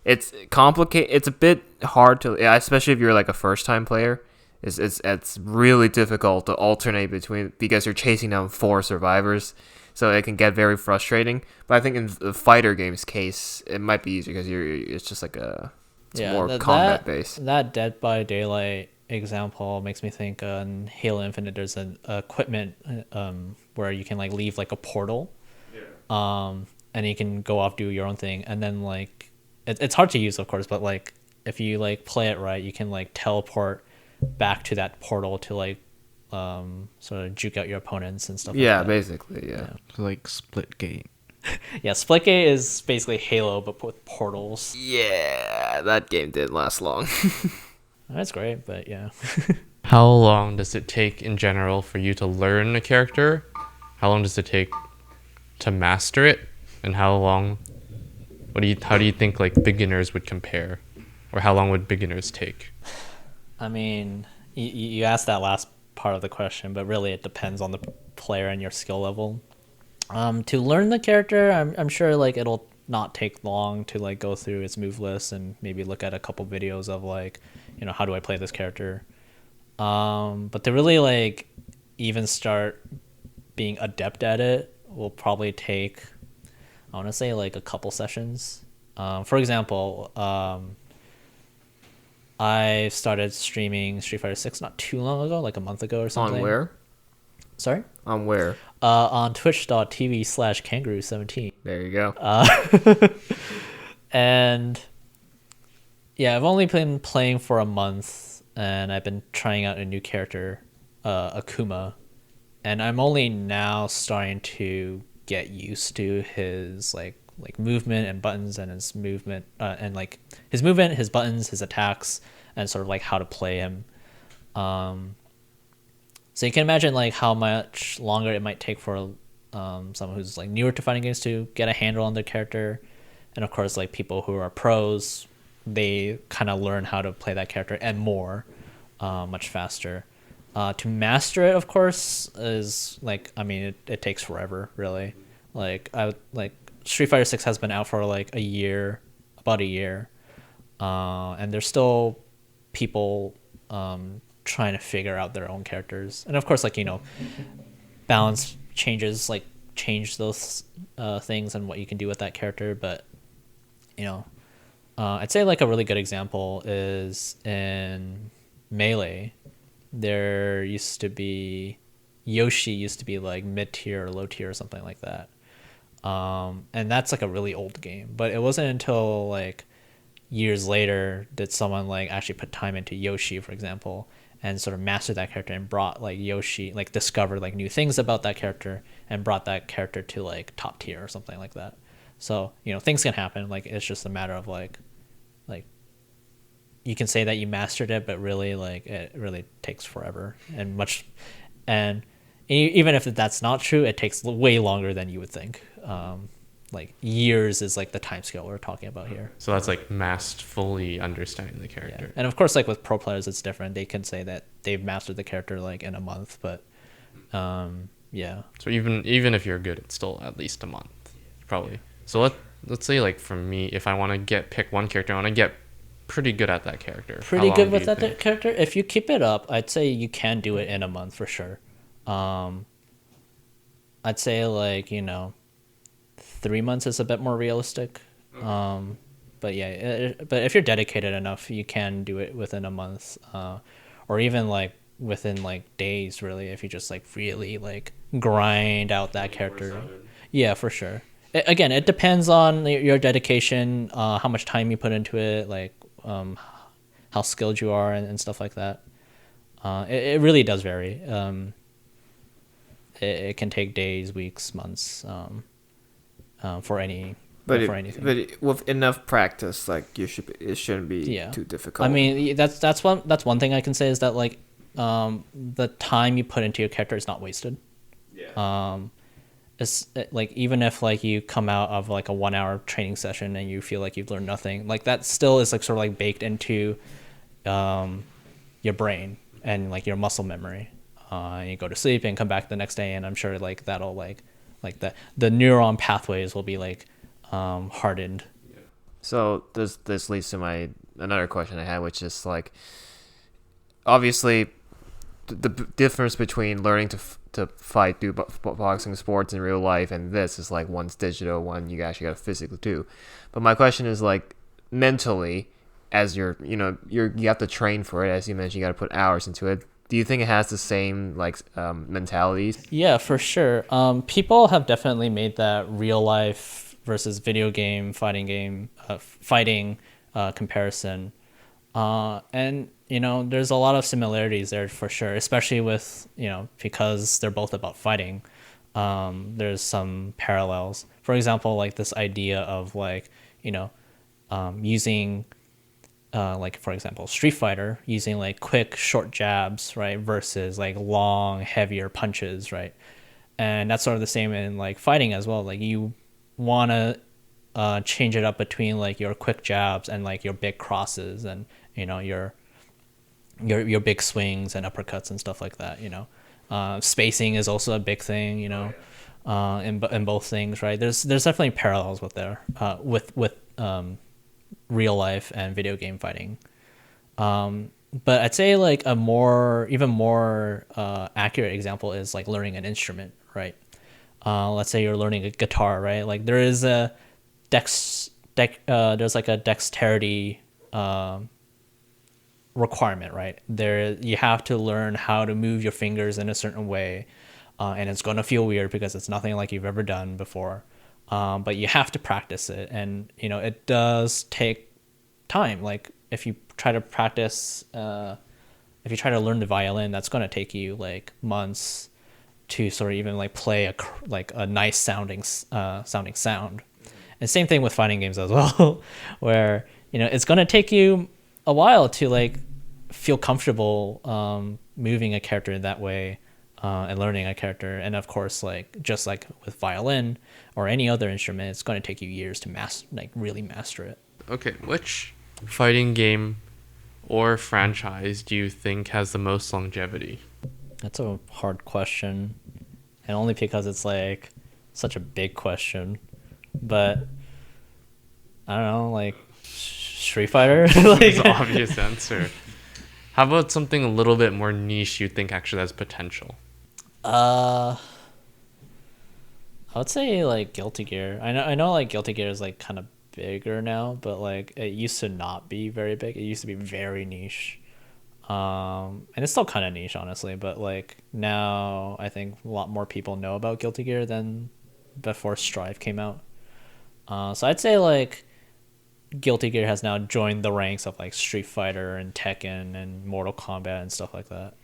Speaker 1: It's complicated. It's a bit hard to, especially if you're like a first time player. It's really difficult to alternate between, because you're chasing down 4 survivors, so it can get very frustrating. But I think in the fighter games case, it might be easier because it's just like more combat based.
Speaker 2: That Dead by Daylight example makes me think in Halo Infinite there's an equipment where you can like leave like a portal. And you can go off, do your own thing, and then like it's hard to use, of course, but like if you like play it right, you can like teleport back to that portal to like sort of juke out your opponents and stuff like that.
Speaker 1: Basically, yeah.
Speaker 3: So like Splitgate.
Speaker 2: Yeah, Splitgate is basically Halo but with portals.
Speaker 1: Yeah, that game didn't last long.
Speaker 2: That's great, but yeah.
Speaker 4: How long does it take in general for you to learn a character? How long does it take to master it? And how do you think like beginners would compare? Or how long would beginners take?
Speaker 2: I mean, you asked that last part of the question, but really it depends on the player and your skill level. To learn the character, I'm sure like it'll not take long to like go through its move list and maybe look at a couple videos of like, you know, how do I play this character? But to really like even start being adept at it will probably take, I want to say like a couple sessions. For example, I started streaming Street Fighter 6 not too long ago, like a month ago or something.
Speaker 1: On where?
Speaker 2: Sorry?
Speaker 1: On where?
Speaker 2: On twitch.tv/kangaroo17.
Speaker 1: There you go.
Speaker 2: And yeah, I've only been playing for a month, and I've been trying out a new character, Akuma, and I'm only now starting to get used to his like movement and buttons and his movement and like his movement, his buttons, his attacks, and sort of like how to play him. So you can imagine like how much longer it might take for someone who's like newer to fighting games to get a handle on their character, and of course like people who are pros, they kind of learn how to play that character and more much faster. To master it, of course, is like, I mean, it takes forever, really. Like Street Fighter 6 has been out for like about a year, and there's still people trying to figure out their own characters, and of course, like, you know, balance changes, like change those things and what you can do with that character. But you know, I'd say like a really good example is in Melee. There used to be Yoshi used to be like mid tier or low tier or something like that. And that's like a really old game, but it wasn't until like years later did someone like actually put time into Yoshi, for example, and sort of mastered that character and brought like Yoshi, like discovered like new things about that character and brought that character to like top tier or something like that. So, you know, things can happen. Like, it's just a matter of like you can say that you mastered it, but really like it really takes forever and even if that's not true, it takes way longer than you would think. Like years is like the time scale we're talking about here.
Speaker 4: So that's like masked fully understanding the character.
Speaker 2: Yeah. And of course, like with pro players, it's different. They can say that they've mastered the character like in a month, but yeah.
Speaker 4: So even if you're good, it's still at least a month, probably. So let's say like for me, if I want to pick one character, I want to get pretty good at that character.
Speaker 2: Pretty good with that character. If you keep it up, I'd say you can do it in a month for sure. I'd say like, you know, 3 months is a bit more realistic. But yeah, but if you're dedicated enough, you can do it within a month, or even like within like days, really, if you just like really like grind out that character. Yeah, for sure. Again, it depends on your dedication, how much time you put into it, like how skilled you are and stuff like that. It really does vary. It can take days, weeks, months, for anything.
Speaker 1: But with enough practice, like it shouldn't be too difficult.
Speaker 2: I mean, that's one thing I can say is that like the time you put into your character is not wasted. Yeah. It's like, even if like you come out of like a 1 hour training session and you feel like you've learned nothing, like that still is like sort of like baked into your brain and like your muscle memory. You go to sleep and come back the next day, and I'm sure like that'll like the neuron pathways will be like hardened.
Speaker 1: So this leads to another question I had, which is like, obviously the difference between learning to fight, do boxing sports in real life, and this is like one's digital, one you actually got to physically do. But my question is like, mentally, as you have to train for it, as you mentioned, you got to put hours into it. do you think it has the same like mentalities?
Speaker 2: Yeah, for sure. People have definitely made that real life versus video game fighting comparison, and there's a lot of similarities there for sure, especially with because they're both about fighting. There's some parallels. For example, like this idea of like using like for example Street Fighter using like quick short jabs, right, versus like long heavier punches, right? And that's sort of the same in like fighting as well. Like you want to change it up between like your quick jabs and like your big crosses and your big swings and uppercuts and stuff like that. Spacing is also a big thing, in both things, right? There's definitely parallels with real life and video game fighting. But I'd say like even more accurate example is like learning an instrument, right? Let's say you're learning a guitar, right? Like there is there's like a dexterity requirement, right? There you have to learn how to move your fingers in a certain way, and it's going to feel weird because it's nothing like you've ever done before. But you have to practice it, and it does take time. Like if you try to practice, if you try to learn the violin, that's going to take you like months to sort of even like play a nice sounding sound. And same thing with fighting games as well, where it's going to take you a while to like feel comfortable moving a character in that way. And learning a character, and of course, like just like with violin or any other instrument, it's going to take you years to really master it.
Speaker 4: Okay, which fighting game or franchise do you think has the most longevity?
Speaker 2: That's a hard question, and only because it's like such a big question. But I don't know, like Street Fighter. Like,
Speaker 4: It's an obvious answer. How about something a little bit more niche you think actually has potential?
Speaker 2: I would say like Guilty Gear. I know like Guilty Gear is like kind of bigger now, but like it used to not be very big. It used to be very niche. And it's still kind of niche, honestly, but like now I think a lot more people know about Guilty Gear than before Strive came out. So I'd say like Guilty Gear has now joined the ranks of like Street Fighter and Tekken and Mortal Kombat and stuff like that.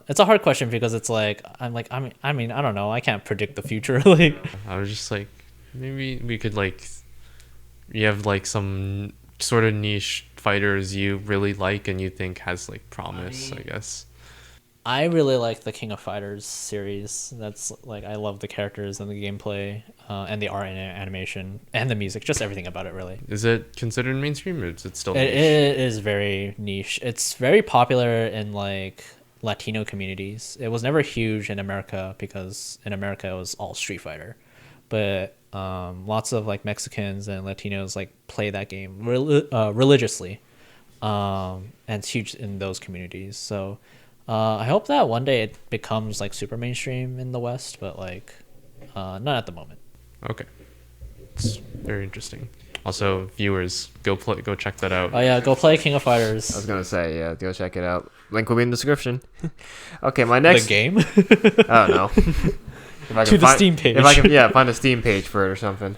Speaker 2: It's a hard question because it's like I mean I don't know, I can't predict the future. Like
Speaker 4: I was just like, maybe we could like, you have like some sort of niche fighters you really like and you think has like promise, I guess.
Speaker 2: I really like the King of Fighters series. That's like I love the characters and the gameplay, and the art and animation and the music, just everything about it really.
Speaker 4: Is it considered mainstream or is it still niche?
Speaker 2: It is very niche. It's very popular in like Latino communities. It was never huge in America because in America it was all Street Fighter, but lots of like Mexicans and Latinos like play that game religiously, and it's huge in those communities. So I hope that one day it becomes like super mainstream in the West, but like not at the moment.
Speaker 4: Okay, it's very interesting. Also, viewers, go check that out.
Speaker 2: Oh yeah, go play King of Fighters.
Speaker 1: I was gonna say, yeah, go check it out. Link will be in the description. Okay, my next
Speaker 2: The game.
Speaker 1: I don't know. If I
Speaker 2: To the Steam page.
Speaker 1: If I can, find a Steam page for it or something.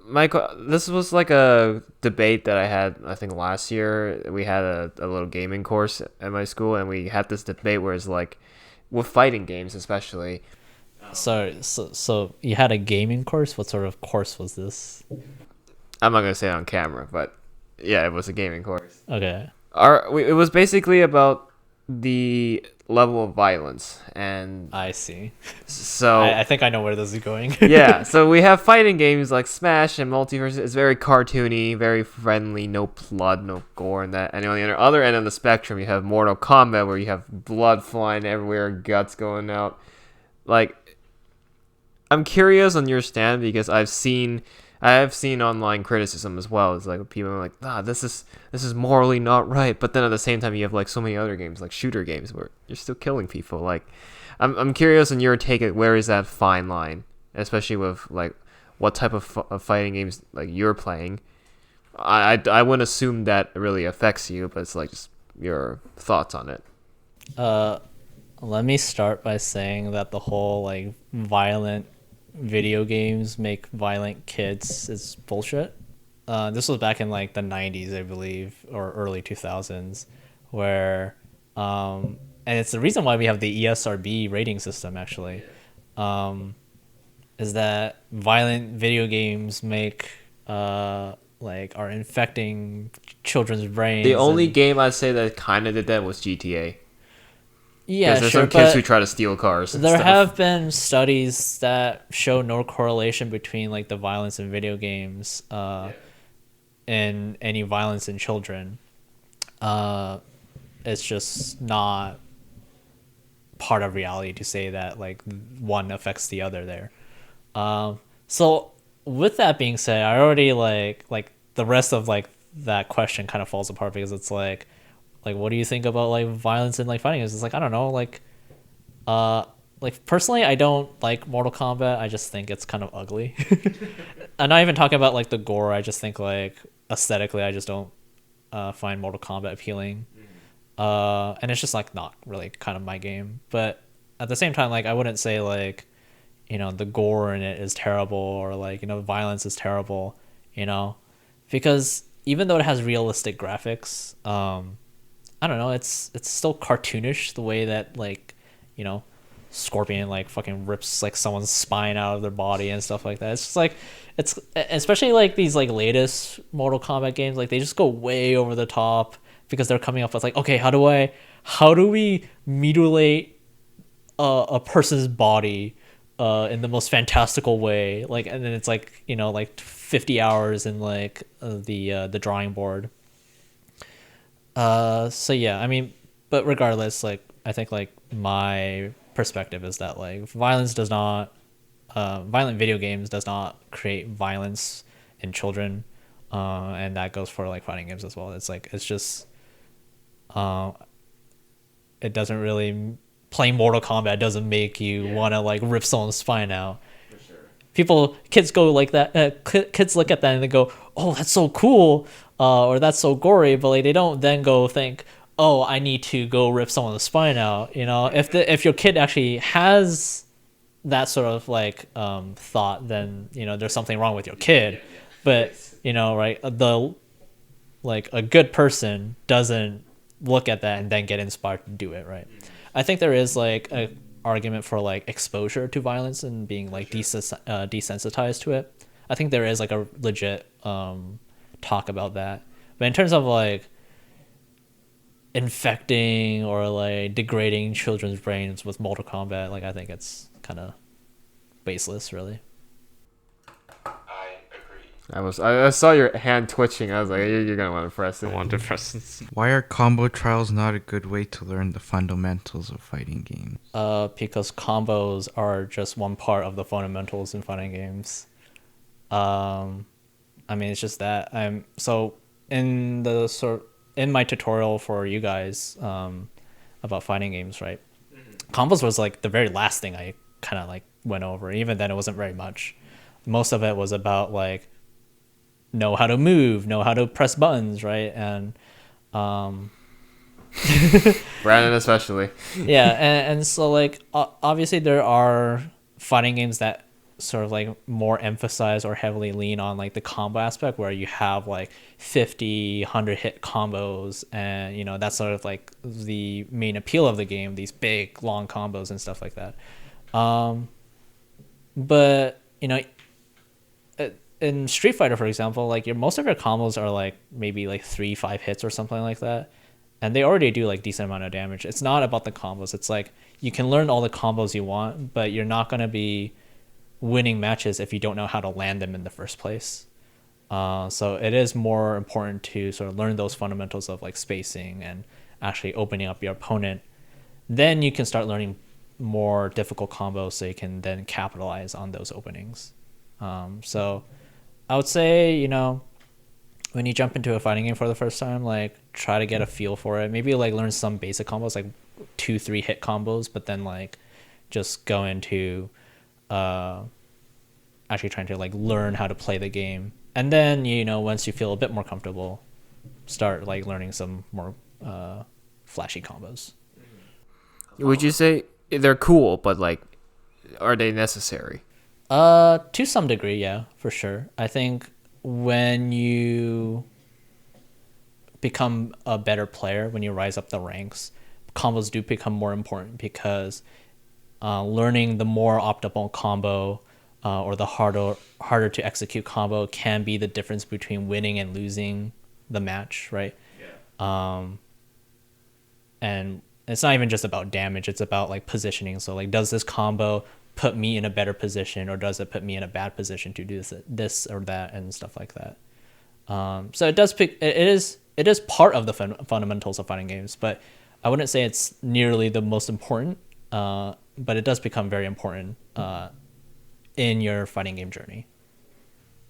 Speaker 1: Michael, this was like a debate that I had, I think last year. We had a little gaming course at my school, and we had this debate where it's like, with fighting games especially.
Speaker 2: Sorry, so you had a gaming course? What sort of course was this?
Speaker 1: I'm not gonna say it on camera, but yeah, it was a gaming course.
Speaker 2: Okay.
Speaker 1: It was basically about the level of violence, and
Speaker 2: I see.
Speaker 1: so
Speaker 2: I think I know where this is going.
Speaker 1: yeah, so we have fighting games like Smash and Multiverse. It's very cartoony, very friendly, no blood, no gore, and that. And on the other end of the spectrum, you have Mortal Kombat, where you have blood flying everywhere, guts going out. Like, I'm curious on your stand because I have seen online criticism as well. It's like people are like, this is morally not right. But then at the same time, you have like so many other games, like shooter games, where you're still killing people. Like, I'm curious on your take at where is that fine line, especially with like what type of fighting games like you're playing. I wouldn't assume that really affects you, but it's like just your thoughts on it.
Speaker 2: Let me start by saying that the whole like violent video games make violent kids is bullshit. This was back in like the 90s, I believe, or early 2000s, where and it's the reason why we have the ESRB rating system actually, is that violent video games make like are infecting children's brains.
Speaker 1: The only game I'd say that kind of did that was GTA.
Speaker 2: Yeah,
Speaker 1: there's
Speaker 2: sure,
Speaker 1: some kids
Speaker 2: but
Speaker 1: who try to steal cars. And
Speaker 2: there
Speaker 1: stuff.
Speaker 2: have been studies that show no correlation between like the violence in video games and any violence in children. It's just not part of reality to say that like one affects the other there. So with that being said, I already like the rest of like that question kind of falls apart because it's like what do you think about like violence in like fighting games? It's like I don't know, like personally I don't like Mortal Kombat. I just think it's kind of ugly. I'm not even talking about like the gore. I just think like aesthetically I just don't find Mortal Kombat appealing. And it's just like not really kind of my game. But at the same time, like I wouldn't say like, you know, the gore in it is terrible or like, you know, violence is terrible, you know, because even though it has realistic graphics, I don't know, it's still cartoonish the way that like, you know, Scorpion like fucking rips like someone's spine out of their body and stuff like that. It's just like it's especially like these like latest Mortal Kombat games, like they just go way over the top because they're coming up with like, okay, how do we mutilate a person's body in the most fantastical way, like, and then it's like, you know, like 50 hours in like the drawing board. So yeah, I mean, but regardless, like I think like my perspective is that like violent video games does not create violence in children, and that goes for like fighting games as well. It's like it's just it doesn't really, playing Mortal Kombat doesn't make you want to like rip someone's spine out. For sure. Kids go like that. Kids look at that and they go, "Oh, that's so cool," or "That's so gory," but like they don't then go think, "Oh, I need to go rip someone's spine out." You know, if your kid actually has that sort of like thought, then you know there's something wrong with your kid. But you know, right? Like a good person doesn't look at that and then get inspired to do it, right? I think there is like a argument for like exposure to violence and being like desensitized to it. I think there is like a legit talk about that. But in terms of like infecting or like degrading children's brains with Mortal Kombat, like I think it's kind of baseless, really.
Speaker 1: I saw your hand twitching. I was like, you're gonna want to press it.
Speaker 4: I want to press it.
Speaker 3: Why are combo trials not a good way to learn the fundamentals of fighting games?
Speaker 2: Because combos are just one part of the fundamentals in fighting games. I mean, it's just that so in my tutorial for you guys about fighting games, right? Combos was like the very last thing I kind of like went over. Even then, it wasn't very much. Most of it was about like know how to move, know how to press buttons, right? And
Speaker 1: Brandon especially.
Speaker 2: Yeah, and so like obviously there are fighting games that sort of like more emphasize or heavily lean on like the combo aspect, where you have like 50, 100 hit combos, and you know that's sort of like the main appeal of the game, these big long combos and stuff like that. But you know, in Street Fighter, for example, like most of your combos are like maybe like 3-5 hits or something like that, and they already do like decent amount of damage. It's not about the combos. It's like you can learn all the combos you want, but you're not gonna be winning matches if you don't know how to land them in the first place. So it is more important to sort of learn those fundamentals of like spacing and actually opening up your opponent. Then you can start learning more difficult combos so you can then capitalize on those openings. So I would say, you know, when you jump into a fighting game for the first time, like try to get a feel for it. Maybe like learn some basic combos, like 2-3 hit combos, but then like just go into actually trying to like learn how to play the game. And then, you know, once you feel a bit more comfortable, start like learning some more flashy combos.
Speaker 1: Would you say they're cool, but like, are they necessary?
Speaker 2: To some degree, yeah, for sure. I think when you become a better player, when you rise up the ranks, combos do become more important because learning the more optimal combo or the harder to execute combo can be the difference between winning and losing the match, right? Yeah. And it's not even just about damage, it's about like positioning. So like, does this combo put me in a better position, or does it put me in a bad position to do this or that and stuff like that? So it is part of the fundamentals of fighting games, but I wouldn't say it's nearly the most important, but it does become very important in your fighting game journey.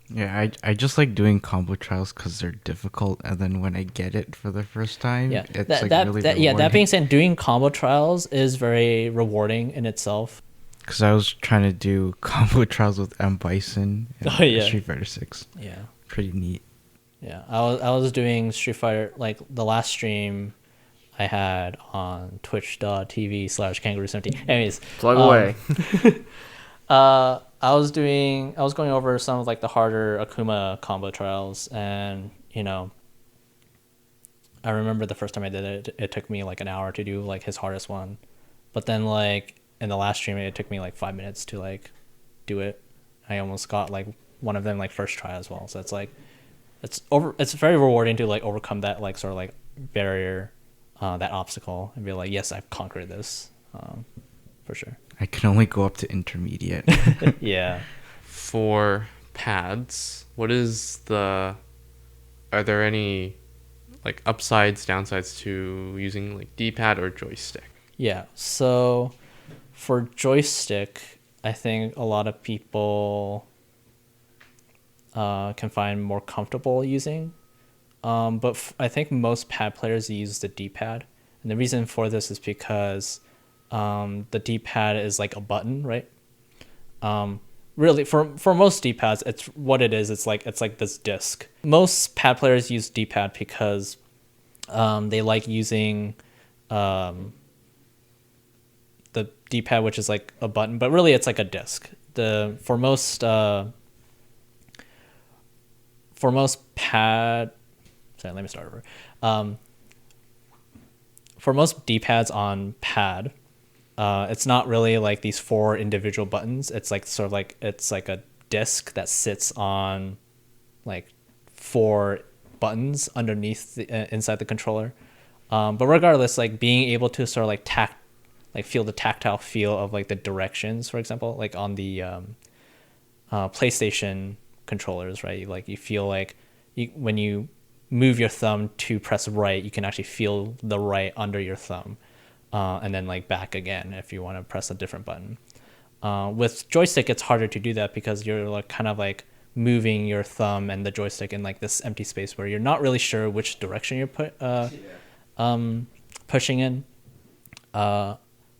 Speaker 3: Yeah, I just like doing combo trials because they're difficult, and then when I get it for the first time,
Speaker 2: Yeah,
Speaker 3: it's
Speaker 2: that,
Speaker 3: like
Speaker 2: that,
Speaker 3: really
Speaker 2: that, yeah. That
Speaker 3: rewarding.
Speaker 2: being said, doing combo trials is very rewarding in itself.
Speaker 3: Because I was trying to do combo trials with M Bison and
Speaker 2: Oh, yeah.
Speaker 3: Street Fighter 6.
Speaker 2: Yeah.
Speaker 3: Pretty neat.
Speaker 2: Yeah, I was doing Street Fighter, like the last stream I had on twitch.tv/kangaroo17. Anyways,
Speaker 1: Plug away.
Speaker 2: I was going over some of like the harder Akuma combo trials, and I remember the first time I did it, it took me like an hour to do like his hardest one, but then like in the last stream it took me like 5 minutes to like do it. I almost got like one of them like first try as well, so it's like it's very rewarding to like overcome that like sort of like barrier, that obstacle, and be like, yes, I've conquered this, for sure.
Speaker 3: I can only go up to intermediate.
Speaker 2: Yeah.
Speaker 4: For pads, are there any like upsides, downsides to using like D-pad or joystick?
Speaker 2: Yeah. So for joystick, I think a lot of people can find more comfortable using. But I think most pad players use the D-pad. And the reason for this is because the D-pad is like a button, right? Really, for most D-pads, it's what it is. It's like this disc. Most pad players use D-pad because they like using the D-pad, which is like a button, but really it's like a disc. For most pad, sorry, let me start over. For most D-pads on pad, it's not really like these 4 individual buttons. It's like sort of like it's like a disc that sits on like 4 buttons underneath inside the controller. But regardless, like being able to sort of like feel the tactile feel of like the directions, for example, like on the PlayStation controllers, right? Like you feel like when you move your thumb to press right, you can actually feel the right under your thumb, and then like back again if you want to press a different button. With joystick, it's harder to do that because you're like kind of like moving your thumb and the joystick in like this empty space where you're not really sure which direction you're pushing in. So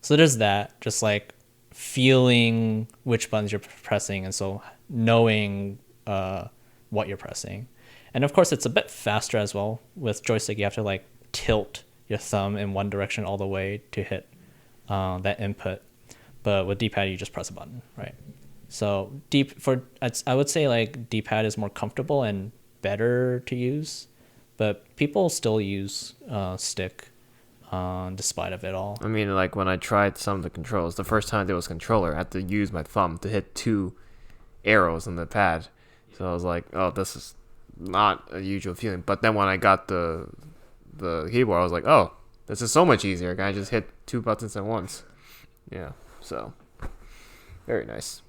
Speaker 2: there's that, just like feeling which buttons you're pressing, and so knowing what you're pressing. And of course, it's a bit faster as well. With joystick, you have to like tilt your thumb in one direction all the way to hit that input. But with D-pad, you just press a button, right? So I would say like D-pad is more comfortable and better to use, but people still use stick despite of it all.
Speaker 1: I mean, like when I tried some of the controls, the first time there was controller, I had to use my thumb to hit 2 arrows on the pad. So I was like, oh, this is not a usual feeling. But then when I got the keyboard, I was like, oh, this is so much easier. I just hit 2 buttons at once. Yeah, so very nice.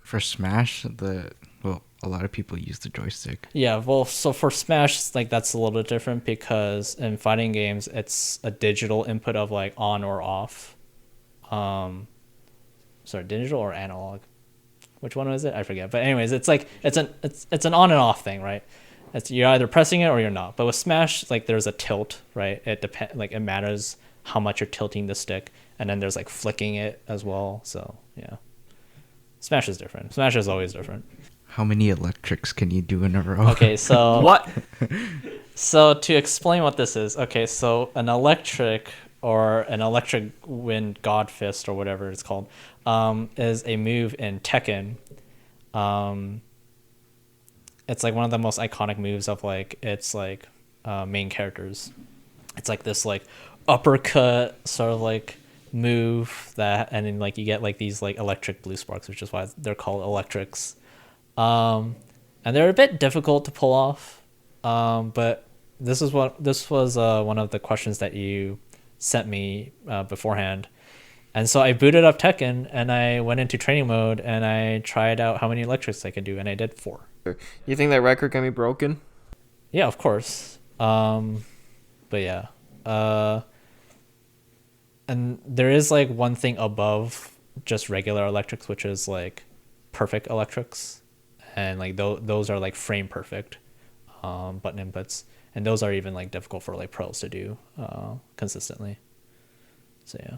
Speaker 3: For Smash, a lot of people use the joystick.
Speaker 2: Yeah, well, so for Smash, like that's a little bit different because in fighting games, it's a digital input of like on or off. Sorry, digital or analog? Which one was it? I forget. But anyways, it's like it's an on and off thing, right? You're either pressing it or you're not. But with Smash, like there's a tilt, right? It matters how much you're tilting the stick, and then there's like flicking it as well. So yeah, Smash is different. Smash is always different.
Speaker 3: How many electrics can you do in a row?
Speaker 2: Okay, so
Speaker 1: What?
Speaker 2: So to explain what this is, okay, so an electric or an electric wind god fist or whatever it's called, is a move in Tekken. It's like one of the most iconic moves of like its like main characters. It's like this like uppercut sort of like move that, and then like you get like these like electric blue sparks, which is why they're called electrics. And they're a bit difficult to pull off. But this was one of the questions that you sent me beforehand. And so I booted up Tekken and I went into training mode and I tried out how many electrics I could do, and I did 4.
Speaker 1: You think that record can be broken?
Speaker 2: Yeah, of course. But yeah. And there is like one thing above just regular electrics, which is like perfect electrics. And like those are like frame perfect button inputs. And those are even like difficult for like pros to do consistently. So yeah.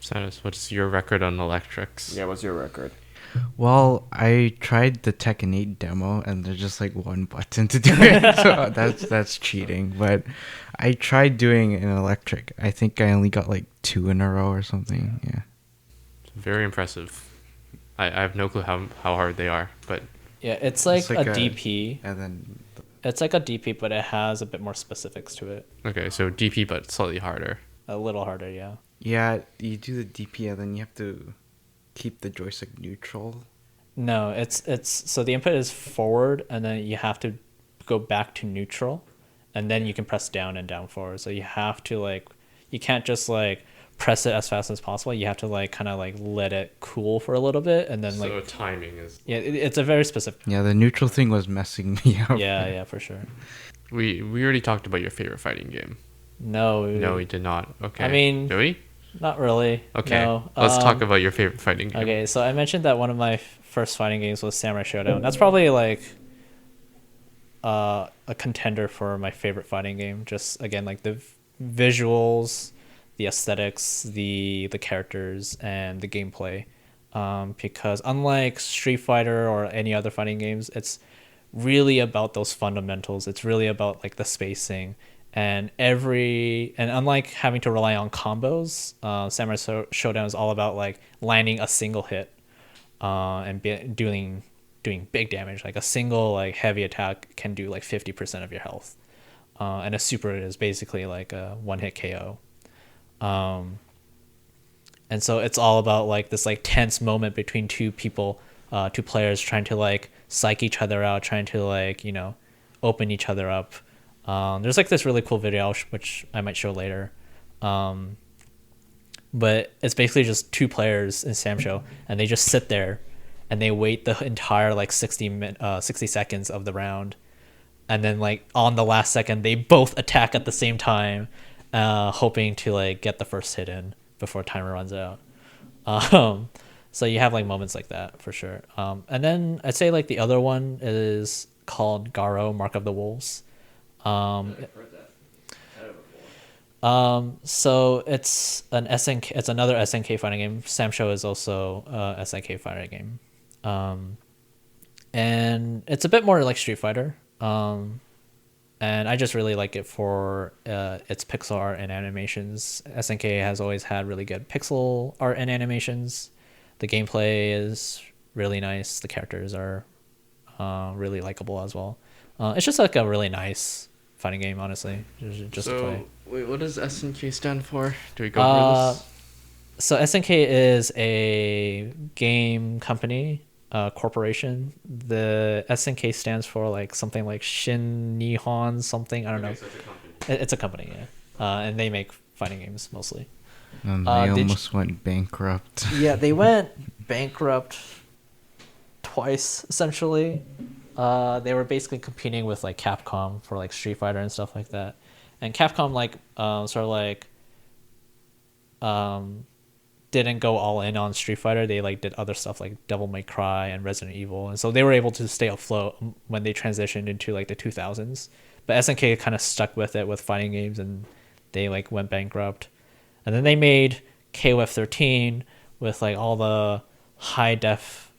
Speaker 4: Samus, what's your record on electrics?
Speaker 1: Yeah, what's your record?
Speaker 3: Well, I tried the Tekken 8 demo, and there's just like one button to do it, so that's cheating. But I tried doing an electric. I think I only got like 2 in a row or something. Yeah.
Speaker 4: Very impressive. I have no clue how hard they are, but
Speaker 2: Yeah, it's like a DP.
Speaker 3: And then
Speaker 2: It's like a DP, but it has a bit more specifics to it.
Speaker 4: okay, so DP but slightly harder.
Speaker 2: A little harder, yeah.
Speaker 3: yeah, you do the DP, and then you have to keep the joystick neutral.
Speaker 2: No, it's so the input is forward, and then you have to go back to neutral, and then you can press down and down forward. So you have to like, you can't just like press it as fast as possible. You have to like kind of like let it cool for a little bit, and then like
Speaker 4: So timing is.
Speaker 2: yeah, it's a very specific.
Speaker 3: Yeah, the neutral thing was messing me up.
Speaker 2: Yeah, for sure.
Speaker 4: We already talked about your favorite fighting game.
Speaker 2: No,
Speaker 4: No, we did not. Okay.
Speaker 2: I mean-
Speaker 4: do we?
Speaker 2: not really.
Speaker 4: Okay.
Speaker 2: No.
Speaker 4: Let's talk about your favorite fighting game.
Speaker 2: Okay, so I mentioned that one of my first fighting games was Samurai Showdown. That's probably like a contender for my favorite fighting game. Just again, like the visuals, the aesthetics, the characters, and the gameplay. Because unlike Street Fighter or any other fighting games, it's really about those fundamentals. It's really about like the spacing. And unlike having to rely on combos, Samurai Showdown is all about like landing a single hit, and doing big damage. Like a single like heavy attack can do like 50% of your health, and a super is basically like a one hit KO. And so it's all about like this like tense moment between two players trying to like psych each other out, trying to like open each other up. There's like this really cool video which I might show later, but it's basically just 2 players in Sam Show, and they just sit there and they wait the entire like 60 seconds of the round, and then like on the last second they both attack at the same time, hoping to like get the first hit in before timer runs out. So you have like moments like that for sure. And then I'd say like the other one is called Garo, Mark of the Wolves. So it's an SNK. It's another SNK fighting game. Sam Show is also a SNK fighting game. And it's a bit more like Street Fighter. And I just really like it for its pixel art and animations. SNK has always had really good pixel art and animations. The gameplay is really nice. The characters are really likable as well. It's just like a really nice fighting game, honestly, just to play.
Speaker 4: Wait, what does SNK stand for? Do we go over this?
Speaker 2: So SNK is a game company, corporation. The SNK stands for like something like Shin Nihon something. I don't know.
Speaker 4: So it's a company.
Speaker 2: It's a company, yeah. And they make fighting games mostly.
Speaker 3: And they almost went bankrupt.
Speaker 2: Yeah, they went bankrupt twice, essentially. They were basically competing with like Capcom for like Street Fighter and stuff like that, and Capcom like sort of like didn't go all in on Street Fighter. They like did other stuff like Devil May Cry and Resident Evil, and so they were able to stay afloat when they transitioned into like the 2000s. But SNK kind of stuck with it with fighting games, and they like went bankrupt. And then they made KOF 13 with like all the high def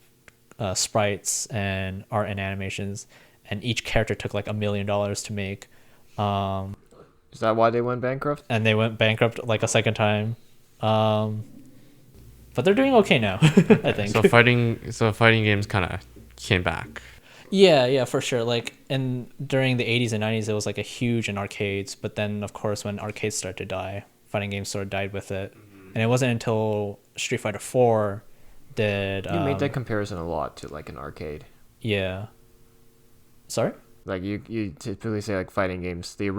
Speaker 2: sprites and art and animations, and each character took like $1 million to make.
Speaker 1: Is that why they went bankrupt?
Speaker 2: And they went bankrupt like a second time. But they're doing okay now, I think.
Speaker 4: So fighting games kind of came back.
Speaker 2: Yeah, for sure. Like, and during the 80s and 90s, it was like a huge in arcades. But then, of course, when arcades started to die, fighting games sort of died with it. And it wasn't until Street Fighter 4 did.
Speaker 1: You made that comparison a lot to like an arcade.
Speaker 2: Yeah. Sorry?
Speaker 1: Like you typically say like fighting games, the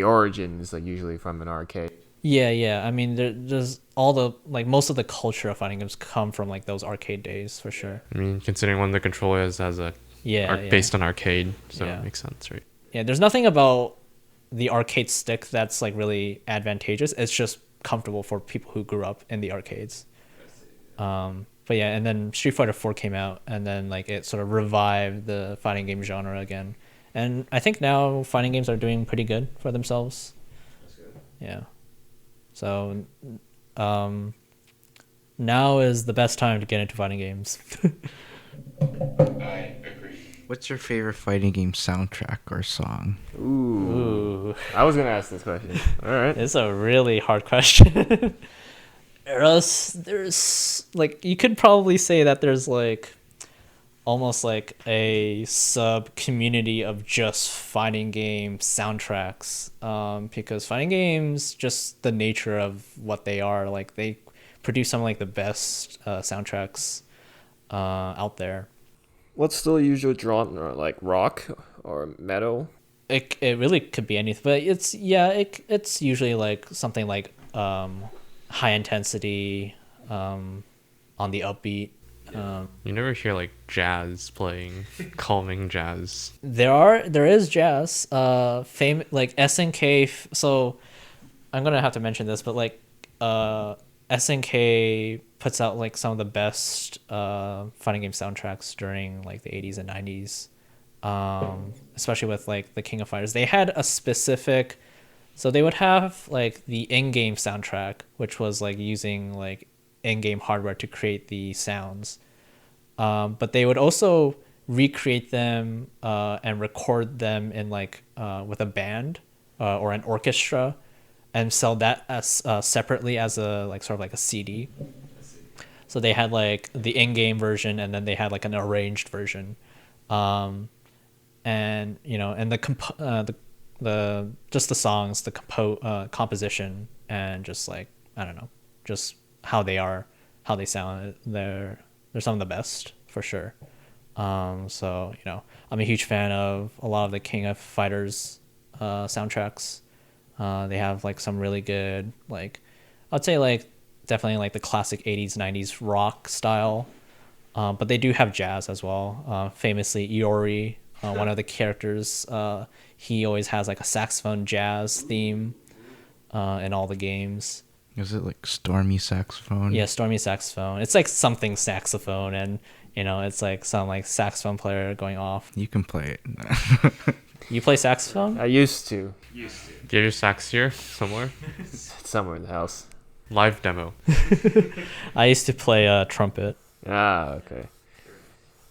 Speaker 1: origin is like usually from an arcade.
Speaker 2: Yeah. I mean, there's all the like most of the culture of fighting games come from like those arcade days for sure.
Speaker 4: I mean, considering one of the controllers has a based on arcade, so it makes sense, right?
Speaker 2: Yeah, there's nothing about the arcade stick that's like really advantageous. It's just comfortable for people who grew up in the arcades. But yeah, and then Street Fighter 4 came out, and then like it sort of revived the fighting game genre again. And I think now fighting games are doing pretty good for themselves. That's good. Yeah. So now is the best time to get into fighting games.
Speaker 4: I agree.
Speaker 3: What's your favorite fighting game soundtrack or song?
Speaker 1: Ooh. I was gonna ask this question. All right.
Speaker 2: It's a really hard question. There's like you could probably say that there's like almost like a sub community of just fighting game soundtracks, because fighting games, just the nature of what they are, like they produce some of like the best soundtracks out there.
Speaker 1: What's still usual genre, like rock or metal?
Speaker 2: It really could be anything, but it's usually like something like high intensity, on the upbeat.
Speaker 4: You never hear like jazz playing, calming jazz.
Speaker 2: There is jazz, like SNK. So I'm gonna have to mention this, but like SNK puts out like some of the best fighting game soundtracks during like the 80s and 90s, especially with like the King of Fighters. They had a specific, so they would have like the in-game soundtrack, which was like using like in-game hardware to create the sounds, but they would also recreate them and record them in like with a band or an orchestra, and sell that as separately as a like sort of like a CD. So they had like the in-game version, and then they had like an arranged version, and and the just the songs, the composition, and just like I don't know, just how they sound. They're some of the best for sure. So I'm a huge fan of a lot of the King of Fighters soundtracks. They have like some really good, like I'd say like definitely like the classic 80s 90s rock style, but they do have jazz as well. Famously Iori, one of the characters, he always has like a saxophone jazz theme in all the games.
Speaker 3: Is it like Stormy Saxophone?
Speaker 2: Yeah, Stormy Saxophone. It's like something saxophone, and it's like some like saxophone player going off.
Speaker 3: You can play it.
Speaker 2: You play saxophone?
Speaker 1: I used to.
Speaker 4: Do you have your sax here somewhere?
Speaker 1: Somewhere in the house.
Speaker 4: Live demo.
Speaker 2: I used to play trumpet.
Speaker 1: Ah, okay.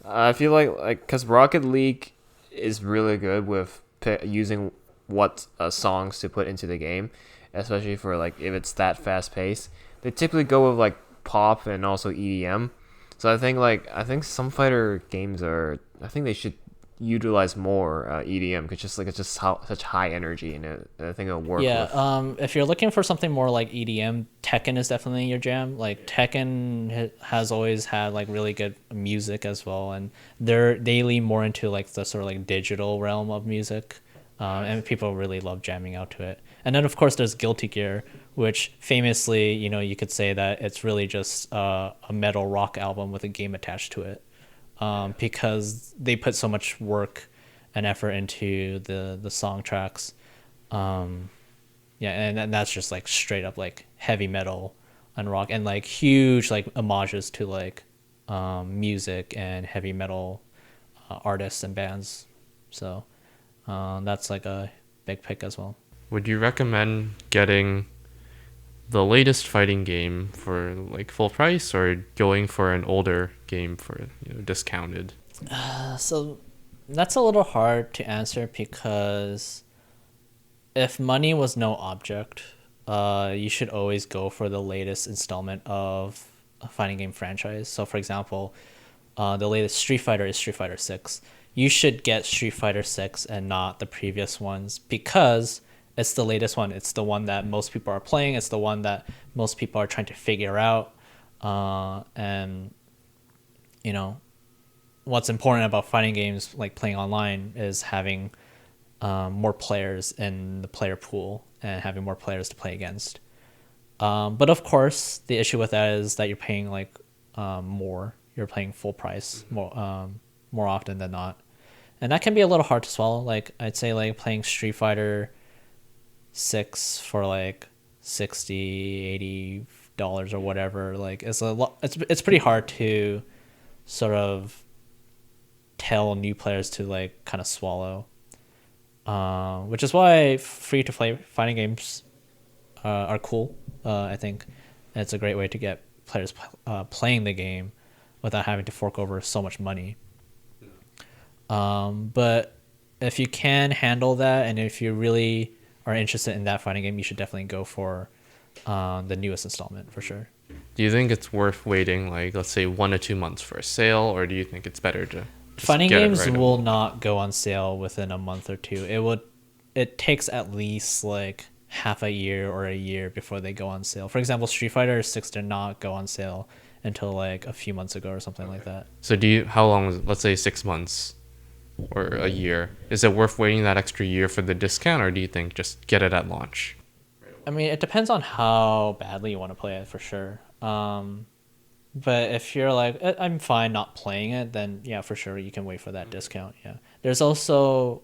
Speaker 1: I feel like because Rocket League is really good with using what songs to put into the game, especially for like if it's that fast paced. They typically go with like pop and also EDM. So I think some fighter games I think they should utilize more EDM, because it's just such high energy, and I think it'll work.
Speaker 2: Yeah, if you're looking for something more like EDM, Tekken is definitely your jam. Like Tekken has always had like really good music as well, and they lean more into like the sort of like digital realm of music, and people really love jamming out to it. And then of course there's Guilty Gear, which famously you could say that it's really just a metal rock album with a game attached to it. Because they put so much work and effort into the song tracks. And that's just like straight up like heavy metal and rock, and like huge like homages to like music and heavy metal artists and bands. So that's like a big pick as well.
Speaker 4: Would you recommend getting the latest fighting game for like full price, or going for an older game for discounted?
Speaker 2: So that's a little hard to answer because if money was no object, you should always go for the latest installment of a fighting game franchise. So, for example, the latest Street Fighter is Street Fighter 6. You should get Street Fighter 6 and not the previous ones because it's the latest one. It's the one that most people are playing. It's the one that most people are trying to figure out. And, what's important about fighting games, like playing online, is having more players in the player pool and having more players to play against. But of course, the issue with that is that you're paying more. You're paying full price more often than not, and that can be a little hard to swallow. Like I'd say, like playing Street Fighter 6 for like $60-$80 or whatever. Like it's a lot. It's pretty hard to sort of tell new players to like kind of swallow. Which is why free to play fighting games are cool. I think it's a great way to get players playing the game without having to fork over so much money. But if you can handle that, and if you really are interested in that fighting game, you should definitely go for the newest installment for sure.
Speaker 4: Do you think it's worth waiting, like, let's say 1 to 2 months for a sale, or do you think it's better to just
Speaker 2: fighting
Speaker 4: get it
Speaker 2: games
Speaker 4: right
Speaker 2: will
Speaker 4: away?
Speaker 2: not go on sale within a month or two. It takes at least like half a year or a year before they go on sale. For example, Street Fighter 6 did not go on sale until like a few months ago or something like that.
Speaker 4: So how long was it? Let's say 6 months or a year. Is it worth waiting that extra year for the discount, or do you think just get it at launch?
Speaker 2: I mean, it depends on how badly you want to play it for sure. But if you're like, I'm fine not playing it, then yeah, for sure you can wait for that discount. Yeah. There's also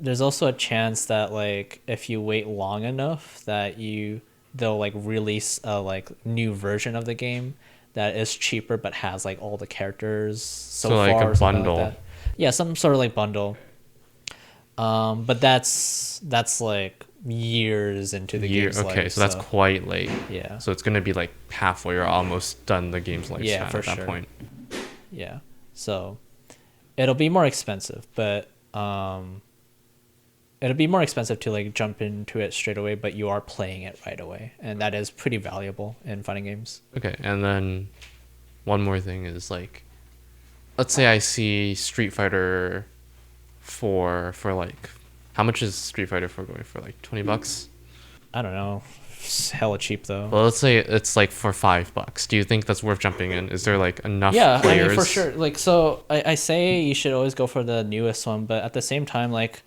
Speaker 2: a chance that like if you wait long enough that they'll like release a like new version of the game that is cheaper but has like all the characters so
Speaker 4: like
Speaker 2: far
Speaker 4: a
Speaker 2: or something
Speaker 4: bundle.
Speaker 2: like that. Yeah, some sort of like bundle. But that's like years into the game's
Speaker 4: Okay,
Speaker 2: life,
Speaker 4: so that's quite late.
Speaker 2: yeah.
Speaker 4: So it's gonna be like halfway or almost done the game's lifespan
Speaker 2: Yeah, for
Speaker 4: at that
Speaker 2: sure.
Speaker 4: point.
Speaker 2: Yeah. So it'll be more expensive, but it'll be more expensive to like jump into it straight away, but you are playing it right away, and that is pretty valuable in fighting games.
Speaker 4: Okay, and then one more thing is like, let's say I see Street Fighter 4 for like, how much is Street Fighter 4 going for? Like $20?
Speaker 2: I don't know. It's hella cheap though.
Speaker 4: Well, let's say it's like for $5. Do you think that's worth jumping in? Is there like enough
Speaker 2: Yeah,
Speaker 4: players?
Speaker 2: I mean for sure. Like so I say you should always go for the newest one, but at the same time like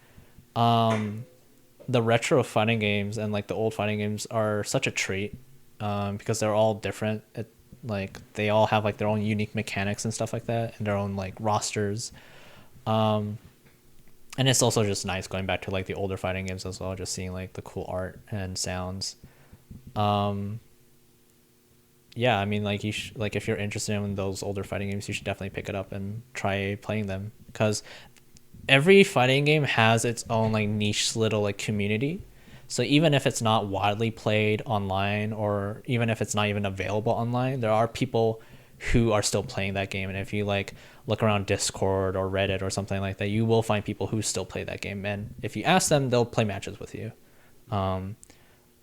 Speaker 2: the retro fighting games and like the old fighting games are such a treat because they're all different. Like they all have like their own unique mechanics and stuff like that, and their own like rosters. And it's also just nice going back to like the older fighting games as well, just seeing like the cool art and sounds. Yeah, I mean like like if you're interested in those older fighting games, you should definitely pick it up and try playing them, because every fighting game has its own like niche little like community. So even if it's not widely played online, or even if it's not even available online, there are people who are still playing that game. And if you like look around Discord or Reddit or something like that, you will find people who still play that game, and if you ask them, they'll play matches with you.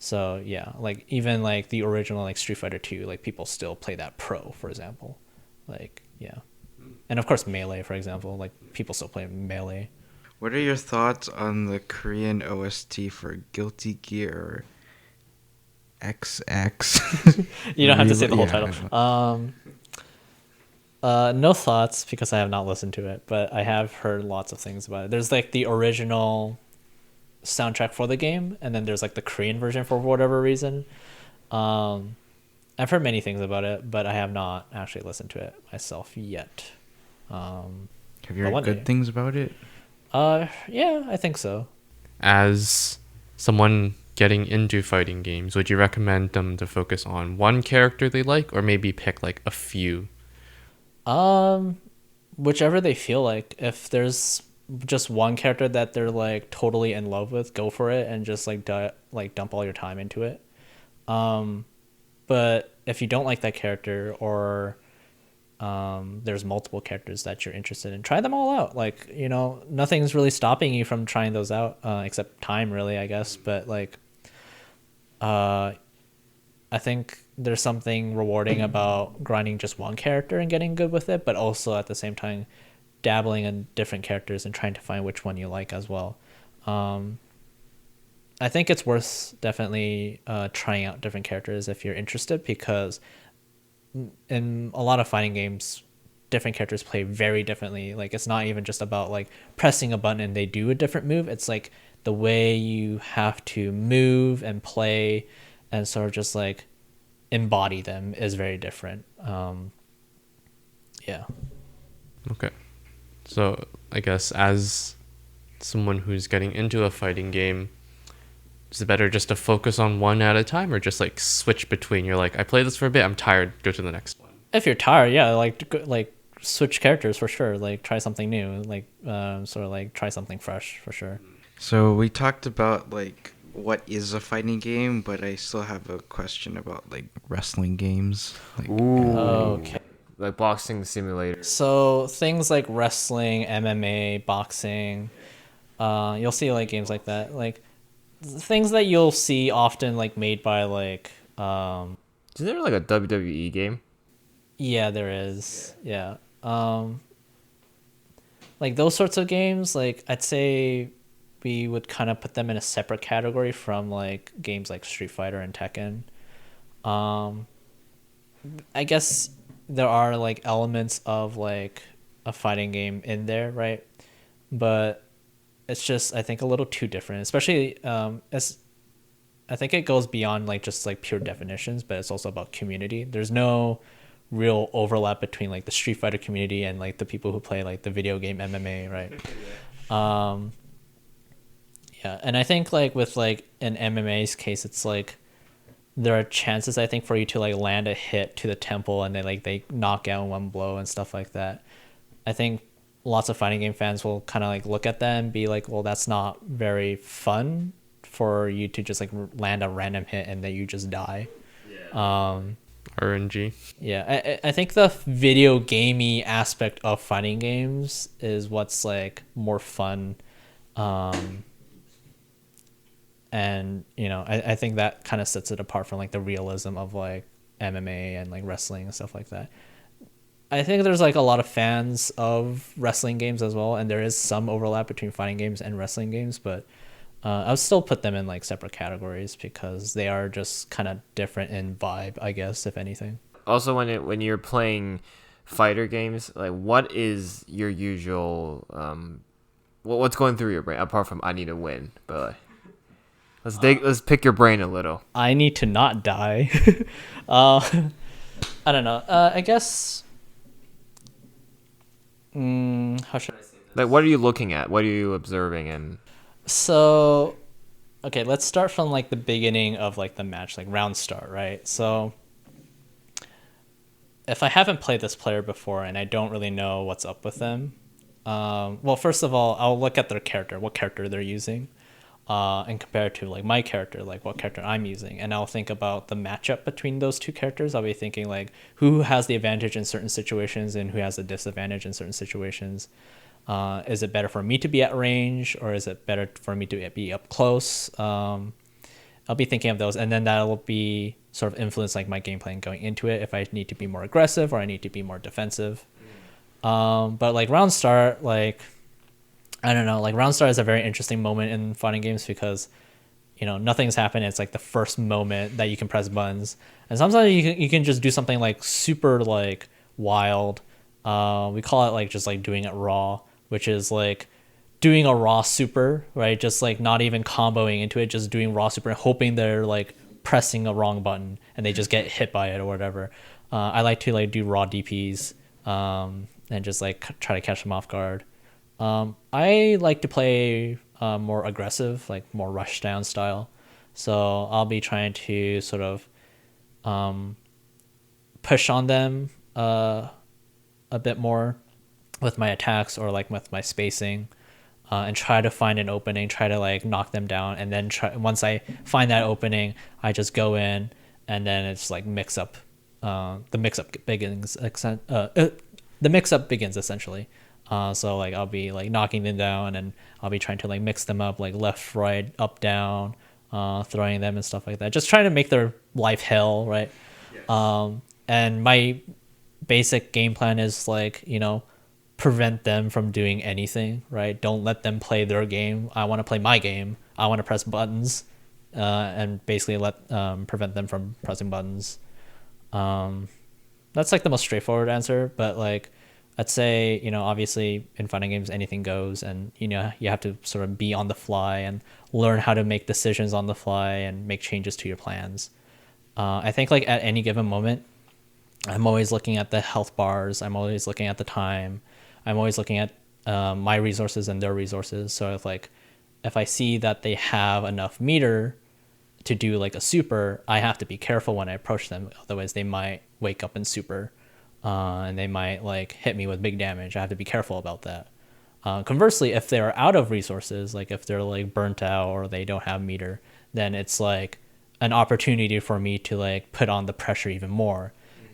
Speaker 2: So yeah, like even like the original like Street Fighter 2, like people still play that pro, for example. Like yeah. And of course Melee, for example, like people still play Melee.
Speaker 3: What are your thoughts on the Korean OST for Guilty Gear XX?
Speaker 2: You don't have to say the whole
Speaker 3: Yeah.
Speaker 2: title. No thoughts because I have not listened to it, but I have heard lots of things about it. There's like the original soundtrack for the game, and then there's like the Korean version for whatever reason. I've heard many things about it, but I have not actually listened to it myself yet.
Speaker 3: Have you heard
Speaker 2: one
Speaker 3: good
Speaker 2: day.
Speaker 3: things about it?
Speaker 2: Yeah, I think so.
Speaker 4: As someone getting into fighting games, would you recommend them to focus on one character they like, or maybe pick like a few?
Speaker 2: Whichever they feel like. If there's just one character that they're like totally in love with, go for it and just like dump all your time into it. But if you don't like that character, or there's multiple characters that you're interested in, try them all out. Like, you know, nothing's really stopping you from trying those out, except time, really, I guess. But like, I think there's something rewarding about grinding just one character and getting good with it, but also at the same time dabbling in different characters and trying to find which one you like as well. I think it's worth definitely trying out different characters if you're interested, because in a lot of fighting games, different characters play very differently. Like, it's not even just about like pressing a button and they do a different move. It's like the way you have to move and play and sort of just like embody them is very different. Yeah.
Speaker 4: Okay. So I guess as someone who's getting into a fighting game, is it better just to focus on one at a time, or just like switch between? You're like, I play this for a bit, I'm tired, go to the next one.
Speaker 2: If you're tired, yeah, like switch characters for sure. Like, try something new. Like, sort of like try something fresh for sure.
Speaker 3: So we talked about like what is a fighting game, but I still have a question about like wrestling games. Like,
Speaker 2: Okay.
Speaker 1: Like boxing simulator.
Speaker 2: So things like wrestling, MMA, boxing, you'll see like games like that. Like things that you'll see often like made by like
Speaker 1: Is there like a WWE game?
Speaker 2: yeah, there is. Yeah. Like those sorts of games, like I'd say we would kind of put them in a separate category from like games like Street Fighter and Tekken. I guess there are like elements of like a fighting game in there, right? But it's just, I think, a little too different, especially as I think it goes beyond like just like pure definitions, but it's also about community. There's no real overlap between like the Street Fighter community and like the people who play like the video game MMA, right? Yeah, and I think like with like an MMA's case, it's like there are chances, I think, for you to like land a hit to the temple and they knock out in one blow and stuff like that. I think lots of fighting game fans will kind of like look at that and be like, well, that's not very fun for you to just like land a random hit and then you just die.
Speaker 4: RNG.
Speaker 2: Yeah, I think the video gamey aspect of fighting games is what's like more fun. And you know, I think that kind of sets it apart from like the realism of like MMA and like wrestling and stuff like that. I think there's like a lot of fans of wrestling games as well, and there is some overlap between fighting games and wrestling games, but I would still put them in like separate categories because they are just kind of different in vibe, I guess, if anything.
Speaker 1: Also, when you're playing fighter games, like what is your usual what's going through your brain apart from I need to win? But let's pick your brain a little.
Speaker 2: I need to not die. I don't know. I guess. How should I say this?
Speaker 1: Like, what are you looking at? What are you observing? And
Speaker 2: So, okay, let's start from like the beginning of like the match, like round start, right? So, if I haven't played this player before and I don't really know what's up with them, well, first of all, I'll look at their character, what character they're using, and compare it to like my character, like what character I'm using, and I'll think about the matchup between those two characters. I'll be thinking like who has the advantage in certain situations and who has the disadvantage in certain situations. Is it better for me to be at range, or is it better for me to be up close? I'll be thinking of those, and then that'll be sort of influence like my gameplay going into it, if I need to be more aggressive or I need to be more defensive. But like round start, like I don't know, like round start is a very interesting moment in fighting games because, you know, nothing's happened. It's like the first moment that you can press buttons, and sometimes you can just do something like super like wild. We call it like just like doing it raw, which is like doing a raw super, right? Just like not even comboing into it, just doing raw super and hoping they're like pressing a wrong button and they just get hit by it or whatever. I like to like do raw DPs and just like try to catch them off guard. I like to play more aggressive, like more rush down style. So I'll be trying to sort of push on them a bit more with my attacks or like with my spacing, and try to find an opening, try to like knock them down, and then once I find that opening, I just go in and then it's like mix up the mix-up begins. The mix-up begins essentially. So like I'll be like knocking them down, and I'll be trying to like mix them up like left, right, up, down, throwing them and stuff like that. Just trying to make their life hell, right? Yes. And my basic game plan is like, prevent them from doing anything, right? Don't let them play their game. I want to play my game. I want to press buttons, and basically prevent them from pressing buttons. That's like the most straightforward answer, but like I'd say, obviously in fighting games, anything goes, and, you have to sort of be on the fly and learn how to make decisions on the fly and make changes to your plans. I think like at any given moment, I'm always looking at the health bars. I'm always looking at the time. I'm always looking at my resources and their resources. So if I see that they have enough meter to do like a super, I have to be careful when I approach them. Otherwise they might wake up in super. And they might like hit me with big damage. I have to be careful about that. Conversely, if they're out of resources, like if they're like burnt out or they don't have meter, then it's like an opportunity for me to like put on the pressure even more,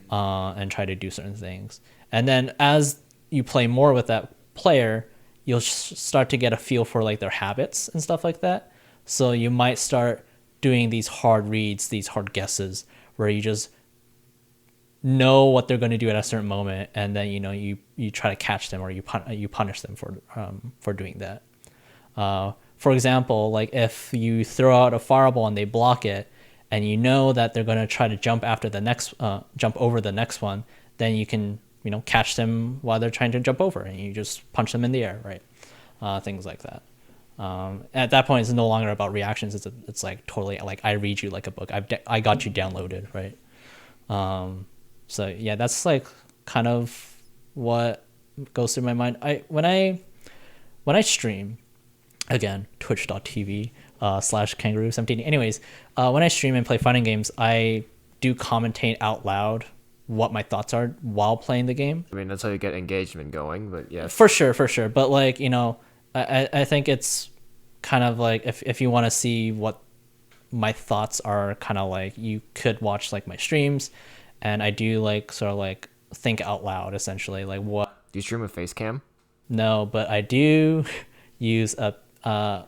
Speaker 2: and try to do certain things. And then as you play more with that player, you'll start to get a feel for like their habits and stuff like that. So you might start doing these hard reads, these hard guesses, where you just know what they're going to do at a certain moment, and then you try to catch them, or you punish them for doing that. For example, like if you throw out a fireball and they block it, and you know that they're going to try to jump over the next one, then you can catch them while they're trying to jump over, and you just punch them in the air, right? Things like that. At that point, it's no longer about reactions. It's like totally like I read you like a book. I got you downloaded, right? So yeah, that's like kind of what goes through my mind. When I stream, again, twitch.tv /kangaroo17. Anyways, when I stream and play fighting games, I do commentate out loud what my thoughts are while playing the game.
Speaker 1: I mean, that's how you get engagement going, but yes.
Speaker 2: For sure. But like, I think it's kind of like if you want to see what my thoughts are, kind of like, you could watch like my streams. And I do like sort of like think out loud, essentially, like what.
Speaker 1: Do you stream with face cam?
Speaker 2: No, but I do use I don't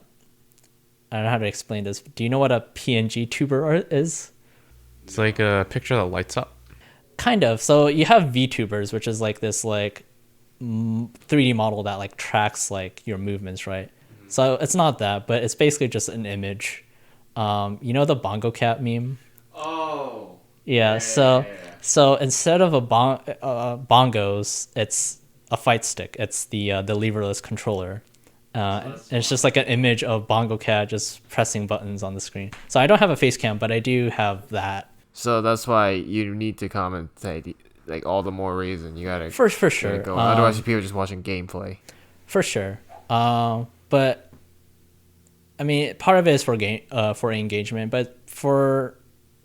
Speaker 2: know how to explain this. Do you know what a PNG tuber is?
Speaker 4: It's like a picture that lights up.
Speaker 2: Kind of. So you have VTubers, which is like this like 3D model that like tracks like your movements, right? So it's not that, but it's basically just an image. The Bongo Cat meme?
Speaker 1: Oh.
Speaker 2: Yeah, so instead of bongos, it's a fight stick. It's the leverless controller. And it's just like an image of Bongo Cat just pressing buttons on the screen. So I don't have a face cam, but I do have that.
Speaker 1: So that's why you need to commentate, like all the more reason you gotta
Speaker 2: for sure.
Speaker 1: Go. Otherwise, people are just watching gameplay. For
Speaker 2: sure. But I mean, part of it is for engagement, but for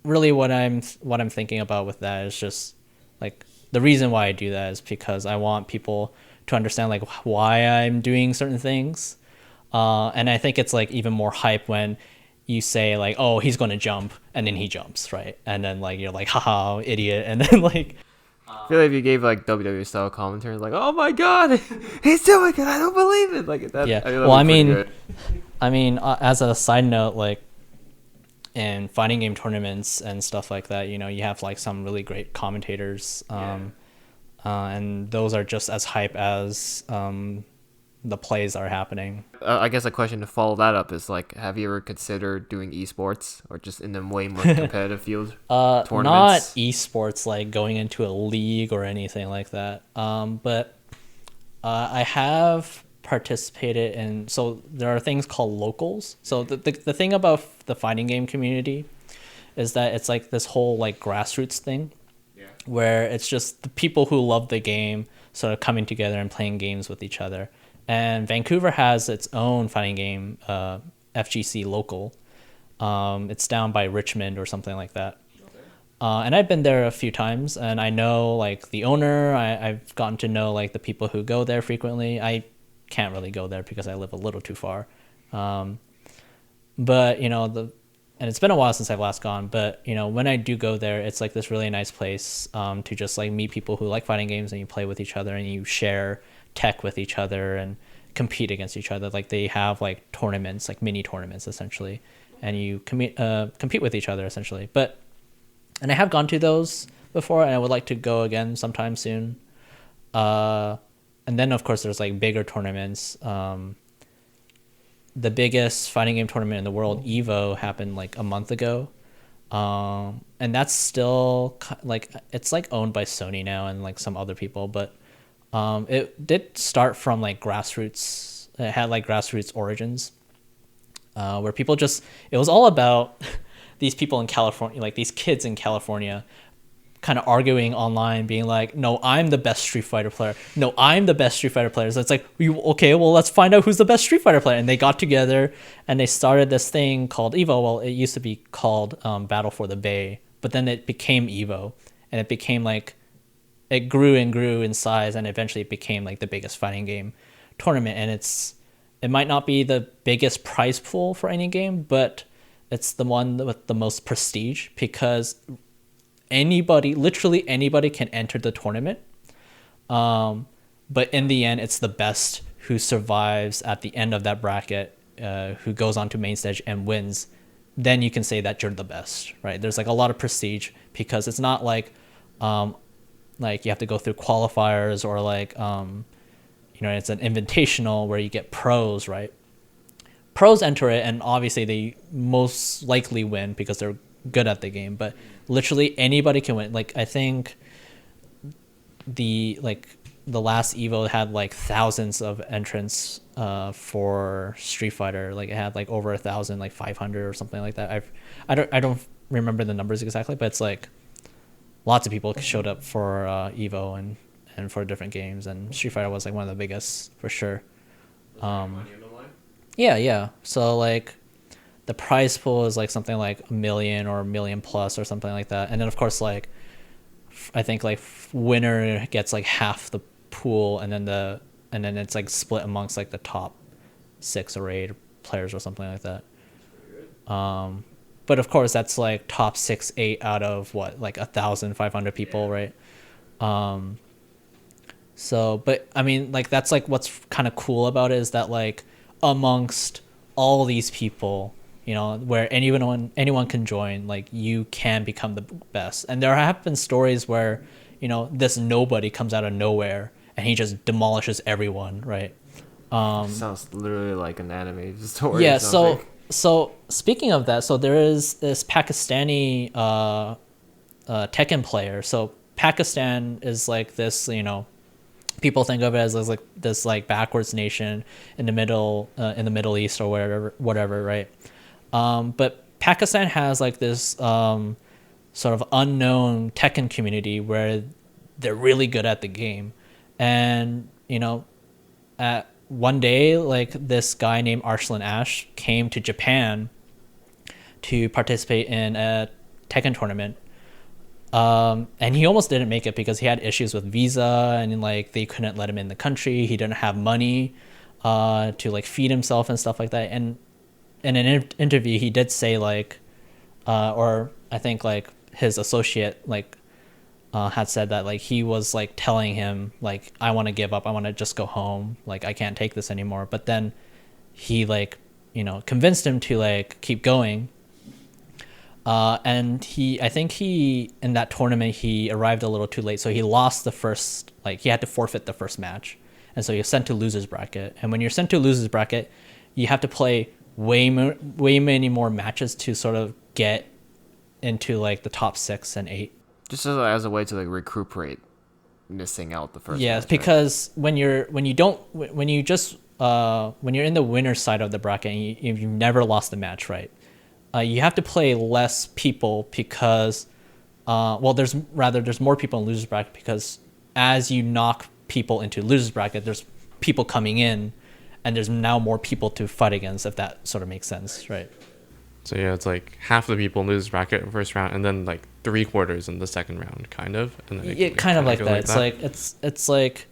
Speaker 2: really what I'm thinking about with that is just like the reason why I do that is because I want people to understand like why I'm doing certain things. And I think it's like even more hype when you say like, oh, he's going to jump, and then he jumps, right? And then like you're like, haha, idiot. And then like
Speaker 1: I feel like if you gave like WWE style commentary, like, oh my god, he's doing it, I don't believe it, like that.
Speaker 2: Yeah.
Speaker 1: I
Speaker 2: mean, as a side note, like in fighting game tournaments and stuff like that, you have like some really great commentators, and those are just as hype as the plays are happening.
Speaker 1: I guess a question to follow that up is like, have you ever considered doing esports or just in the way more competitive field?
Speaker 2: Not
Speaker 1: tournaments?
Speaker 2: esports, like going into a league or anything like that. But I have participated in, so there are things called locals. So the thing about the fighting game community is that it's like this whole like grassroots thing, where it's just the people who love the game sort of coming together and playing games with each other. And Vancouver has its own fighting game, FGC local. It's down by Richmond or something like that. And I've been there a few times, and I know like the owner. I've gotten to know like the people who go there frequently. I can't really go there because I live a little too far. But and it's been a while since I've last gone, but you know, when I do go there, it's like this really nice place to just like meet people who like fighting games, and you play with each other and you share tech with each other and compete against each other. Like they have like tournaments, like mini tournaments essentially, and you compete with each other essentially. And I have gone to those before, and I would like to go again sometime soon. And then of course there's like bigger tournaments. The biggest fighting game tournament in the world, Evo, happened like a month ago. And that's still like, it's like owned by Sony now and like some other people, but it did start from like grassroots. It had like grassroots origins, where people just, it was all about these people in California, like these kids in California, kind of arguing online, being like, no, I'm the best Street Fighter player. No, I'm the best Street Fighter player. So it's like, okay, well, let's find out who's the best Street Fighter player. And they got together and they started this thing called Evo. Well, it used to be called Battle for the Bay, but then it became Evo, and it became like, it grew and grew in size, and eventually it became like the biggest fighting game tournament. And it might not be the biggest prize pool for any game, but it's the one with the most prestige, because literally anybody can enter the tournament. But in the end, it's the best who survives at the end of that bracket, who goes on to main stage and wins. Then you can say that you're the best, right? There's like a lot of prestige, because it's not like you have to go through qualifiers, or like, it's an invitational where you get pros, right? Pros enter it, and obviously they most likely win because they're good at the game, but literally anybody can win. Like I think the last Evo had like thousands of entrants for Street Fighter. Like it had like over 1,000, like 500 or something like that. I don't remember the numbers exactly, but it's like lots of people showed up for Evo and for different games, and Street Fighter was like one of the biggest for sure. Yeah. So like the prize pool is like something like 1 million or 1 million plus or something like that. And then of course, like I think like winner gets like half the pool, and then it's like split amongst like the top 6 or 8 players or something like that. But of course that's like top 6, 8 out of what, like 1,500 people, right? So, but I mean, like that's like what's kind of cool about it, is that like amongst all these people, where anyone can join, like you can become the best. And there have been stories where, this nobody comes out of nowhere and he just demolishes everyone, right?
Speaker 1: Sounds literally like an anime story.
Speaker 2: Yeah. So speaking of that, so there is this Pakistani Tekken player. So Pakistan is like this, people think of it as like this like backwards nation in the Middle East or whatever, right? But Pakistan has like this sort of unknown Tekken community where they're really good at the game. And, at one day, like this guy named Arslan Ash came to Japan to participate in a Tekken tournament. And he almost didn't make it because he had issues with visa, and like they couldn't let him in the country. He didn't have money to like feed himself and stuff like that. And in an interview, he did say like, or I think like his associate like had said that like he was like telling him like, I want to give up, I want to just go home, like I can't take this anymore. But then he like convinced him to like keep going. And I think he in that tournament he arrived a little too late, so he lost the first, like he had to forfeit the first match, and so he was sent to losers bracket. And when you're sent to losers bracket, you have to play way many more matches to sort of get into like the top 6 and 8.
Speaker 1: Just as a way to like recuperate missing out the first.
Speaker 2: Yeah,
Speaker 1: match,
Speaker 2: because right? when you're in the winner's side of the bracket and you've never lost a match, right? You have to play less people because, there's more people in losers bracket, because as you knock people into losers bracket, there's people coming in, and there's now more people to fight against, if that sort of makes sense, right?
Speaker 4: So yeah, it's like half the people in losers bracket in the first round, and then like 3/4 in the second round, kind of. And then
Speaker 2: it kind of like that. It's like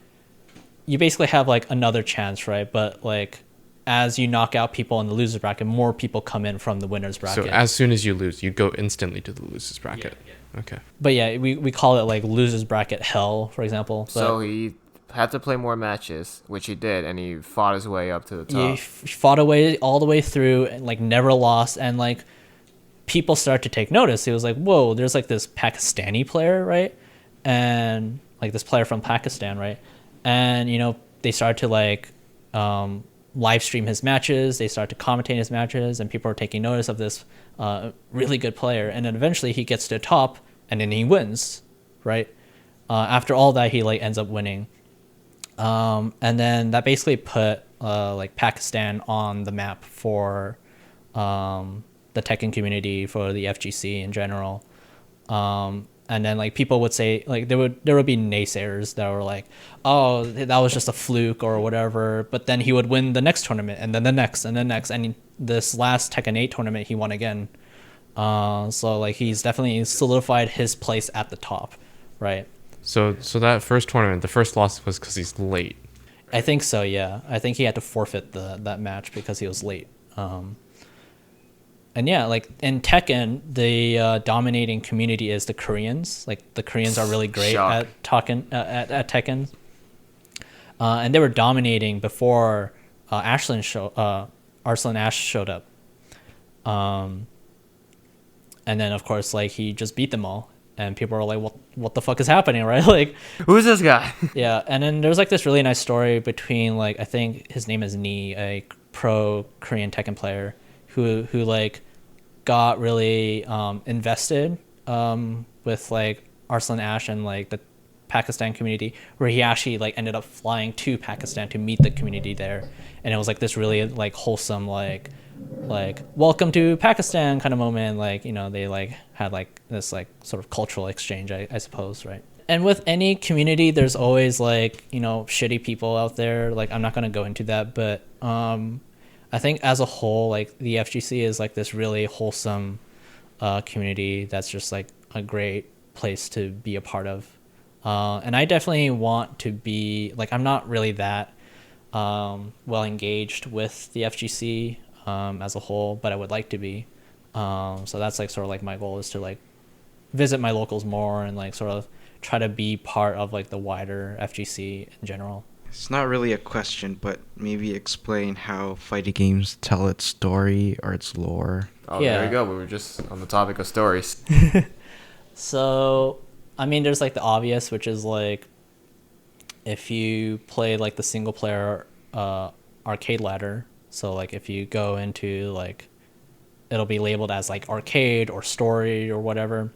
Speaker 2: you basically have like another chance, right? But like as you knock out people in the losers bracket, more people come in from the winners bracket.
Speaker 4: So as soon as you lose, you go instantly to the losers bracket. Okay.
Speaker 2: But yeah, we call it like losers bracket hell, for example. But
Speaker 1: So he had to play more matches, which he did, and he fought his way up to the top.
Speaker 2: he fought away all the way through and like never lost, and like people start to take notice. He was like, whoa, there's like this Pakistani player, right? And like this player from Pakistan, right? And you know, they started to like live stream his matches, they started to commentate his matches, and people are taking notice of this really good player. And then eventually he gets to the top, and then he wins, right? After all that, he like ends up winning, and then that basically put like Pakistan on the map for the Tekken community, for the FGC in general. And then like people would say, like there would be naysayers that were like, oh, that was just a fluke or whatever. But then he would win the next tournament, and then the next, and the next, and this last Tekken 8 tournament he won again. So like he's definitely solidified his place at the top, right?
Speaker 4: So that first tournament, the first loss was because he's late.
Speaker 2: I think so. Yeah, I think he had to forfeit that match because he was late. And yeah, like in Tekken, the dominating community is the Koreans. Like the Koreans are really great
Speaker 1: Shock.
Speaker 2: at talking at Tekken, and they were dominating before Arslan Ash showed up. And then of course, like he just beat them all, and people are like, "What the fuck is happening?" Right? Like,
Speaker 1: Who's this guy?
Speaker 2: yeah. And then there's like this really nice story between like I think his name is Ni, a pro Korean Tekken player, who like got really invested with like Arslan Ash and like the Pakistan community, where he actually like ended up flying to Pakistan to meet the community there, and it was like this really like wholesome like welcome to Pakistan kind of moment. Like, you know, they like had like this like sort of cultural exchange, I suppose, right? And with any community, there's always like, you know, shitty people out there. Like, I'm not gonna go into that, but I think as a whole, like the FGC is like this really wholesome community that's just like a great place to be a part of. And I definitely want to be like, I'm not really that well engaged with the FGC as a whole, but I would like to be. So that's like sort of like my goal is to like visit my locals more and like sort of try to be part of like the wider FGC in general.
Speaker 3: It's not really a question, but maybe explain how fighting games tell its story or its lore.
Speaker 1: Oh,
Speaker 2: Yeah.
Speaker 1: there you go. We were just on the topic of stories.
Speaker 2: So, I mean, there's like the obvious, which is like if you play like the single player arcade ladder. So like if you go into like, it'll be labeled as like arcade or story or whatever.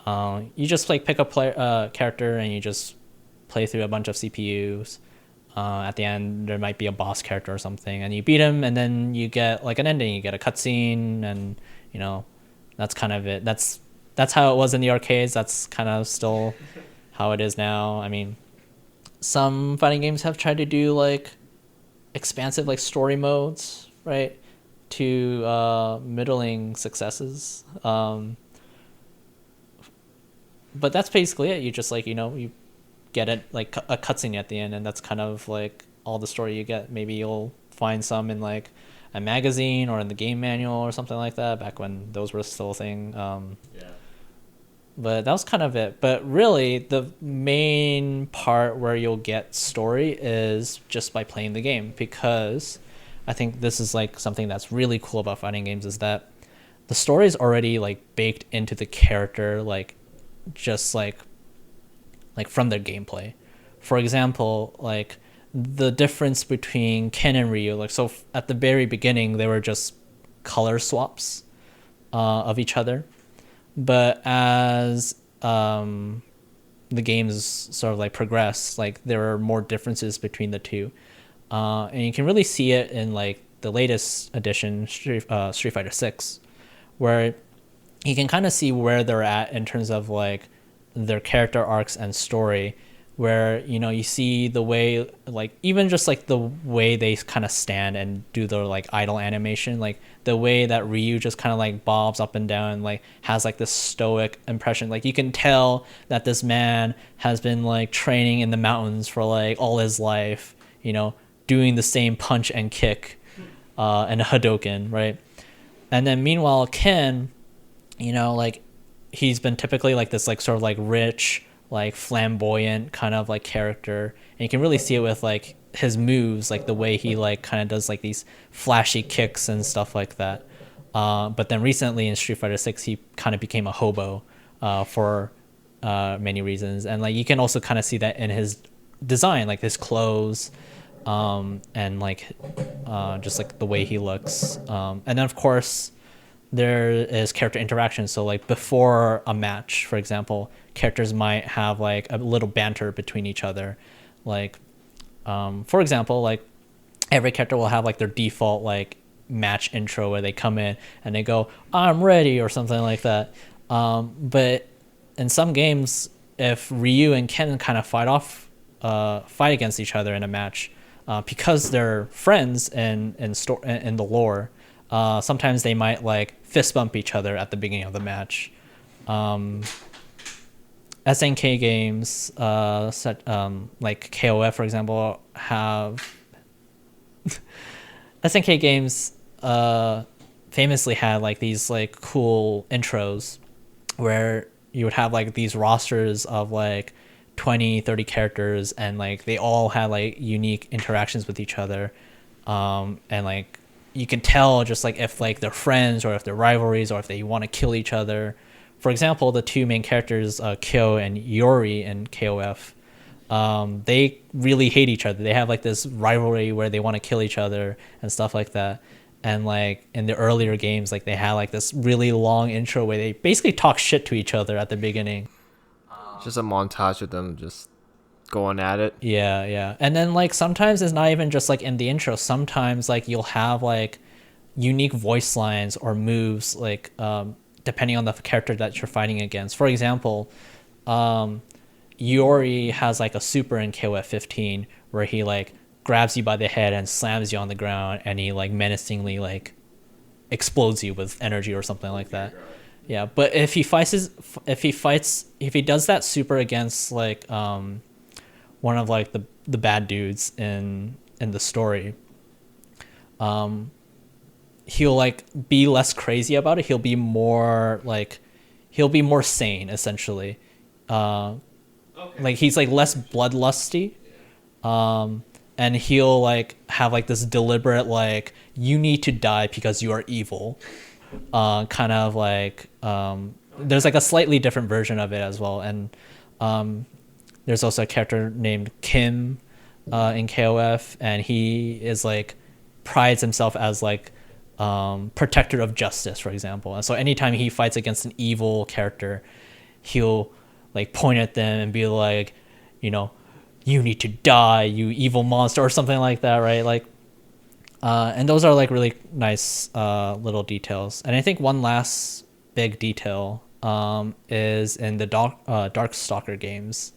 Speaker 2: You just like pick a character and you just play through a bunch of CPUs. At the end, there might be a boss character or something, and you beat him, and then you get like an ending. You get a cutscene, and you know, that's kind of it. That's how it was in the arcades. That's kind of still how it is now. I mean, some fighting games have tried to do like expansive like story modes, right? To middling successes. But that's basically it. You just like, you know, you get it like a cutscene at the end, and that's kind of like all the story you get. Maybe you'll find some in like a magazine or in the game manual or something like that, back when those were still a thing. But that was kind of it. But really, the main part where you'll get story is just by playing the game, because I think this is like something that's really cool about fighting games, is that the story is already like baked into the character, like just like from their gameplay. For example, like the difference between Ken and Ryu, like so at the very beginning they were just color swaps of each other, but as the games sort of like progress, like there are more differences between the two, and you can really see it in like the latest edition, Street Fighter 6, where you can kind of see where they're at in terms of like their character arcs and story, where, you know, you see the way, like even just like the way they kind of stand and do their like idle animation, like the way that Ryu just kind of like bobs up and down, like has like this stoic impression. Like you can tell that this man has been like training in the mountains for like all his life, you know, doing the same punch and kick and a Hadoken, right? And then meanwhile, Ken, like he's been typically like this like sort of like rich, like flamboyant kind of like character, and you can really see it with like his moves, like the way he like kind of does like these flashy kicks and stuff like that. But then recently in Street Fighter 6, he kind of became a hobo for many reasons, and like you can also kind of see that in his design, like his clothes, and like just like the way he looks. And then of course there is character interaction. So like before a match, for example, characters might have like a little banter between each other. Like for example, like every character will have like their default like match intro where they come in and they go, "I'm ready," or something like that. But in some games, if Ryu and Ken kind of fight against each other in a match, because they're friends in the lore, sometimes they might like fist bump each other at the beginning of the match. SNK games, like KOF, for example, have SNK games famously had like these like cool intros where you would have like these rosters of like 20-30 characters, and like they all had like unique interactions with each other, and like you can tell just like if like they're friends or if they're rivalries or if they want to kill each other. For example, the two main characters, Kyo and Yori in KOF, they really hate each other. They have like this rivalry where they want to kill each other and stuff like that. And like in the earlier games, like they had like this really long intro where they basically talk shit to each other at the beginning.
Speaker 1: Just a montage of them just going at it.
Speaker 2: Yeah. And then like sometimes it's not even just like in the intro. Sometimes like you'll have like unique voice lines or moves, like depending on the character that you're fighting against. For example, Yori has like a super in KOF 15 where he like grabs you by the head and slams you on the ground, and he like menacingly like explodes you with energy or something like that. Yeah, but if he does that super against like one of like the bad dudes in the story, he'll like be less crazy about it. He'll be more sane essentially. Like he's like less bloodlusty. And he'll like have like this deliberate like, you need to die because you are evil, kind of like there's like a slightly different version of it as well. And there's also a character named Kim in KOF, and he is like prides himself as like protector of justice, for example. And so anytime he fights against an evil character, he'll like point at them and be like, you need to die, you evil monster, or something like that, right? Like, and those are like really nice little details. And I think one last big detail is in the Darkstalker games,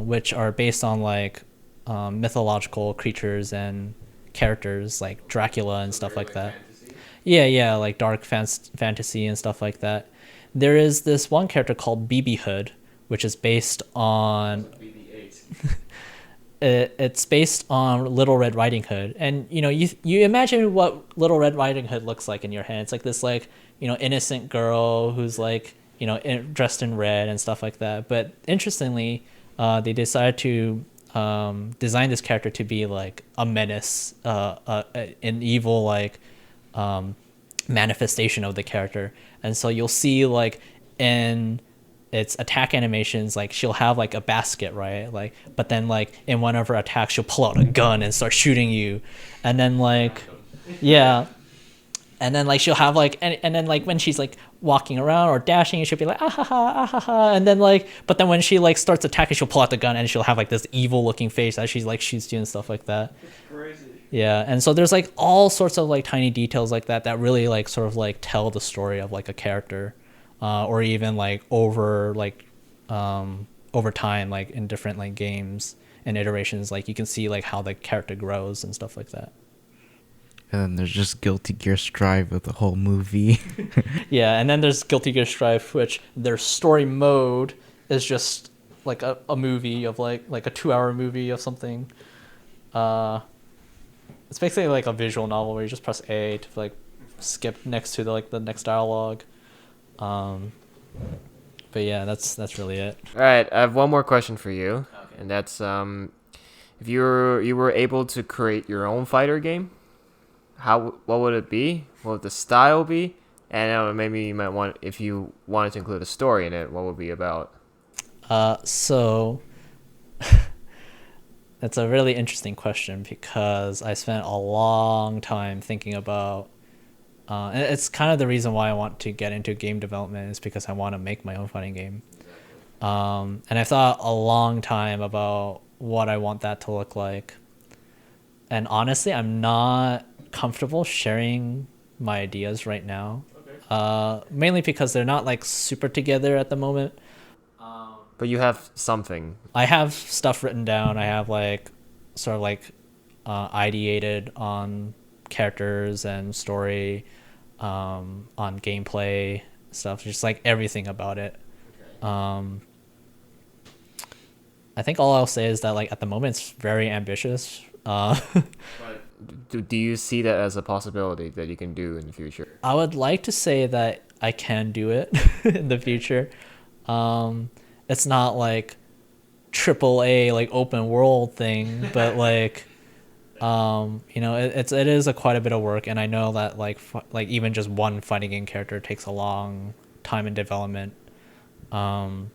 Speaker 2: which are based on like mythological creatures and characters like Dracula and stuff like that. Fantasy? Yeah, like dark fantasy and stuff like that. There is this one character called BB Hood, which is based on it's based on Little Red Riding Hood. And you imagine what Little Red Riding Hood looks like in your head. It's like this like innocent girl who's like dressed in red and stuff like that. But interestingly, they decided to design this character to be like a menace, an evil like manifestation of the character. And so you'll see like in its attack animations, like she'll have like a basket, right? Like, but then like in one of her attacks, she'll pull out a gun and start shooting you. And then like, yeah. And then like she'll have like, and then like when she's like walking around or dashing, she'll be like, ah ha ha, ah ha ha. And then like, but then when she like starts attacking, she'll pull out the gun and she'll have like this evil looking face as she's like shoots you and stuff like that. That's crazy. Yeah. And so there's like all sorts of like tiny details like that really like sort of like tell the story of like a character. Or even like over time, like in different like games and iterations, like you can see like how the character grows and stuff like that.
Speaker 3: And then there's just Guilty Gear Strive with the whole movie.
Speaker 2: Yeah, and then there's Guilty Gear Strive, which their story mode is just like a movie of like a 2-hour movie of something. it's basically like a visual novel where you just press A to like skip next to the next dialogue. But yeah, that's really it.
Speaker 1: All right, I have one more question for you, and that's if you were able to create your own fighter game, what would it be? What would the style be? And maybe you might want, if you wanted to include a story in it, what would it be about?
Speaker 2: So that's a really interesting question because I spent a long time thinking about. And it's kind of the reason why I want to get into game development is because I want to make my own fighting game. And I thought a long time about what I want that to look like. And honestly, I'm not comfortable sharing my ideas right now. Mainly because they're not like super together at the moment.
Speaker 1: But you have something.
Speaker 2: I have stuff written down. I have like sort of like ideated on characters and story, on gameplay stuff, just like everything about it. I think all I'll say is that like at the moment it's very ambitious.
Speaker 1: Do you see that as a possibility that you can do in the future?
Speaker 2: I would like to say that I can do it in the future. It's not like triple A like open world thing, but like it is quite a bit of work, and I know that like even just one fighting game character takes a long time in development. But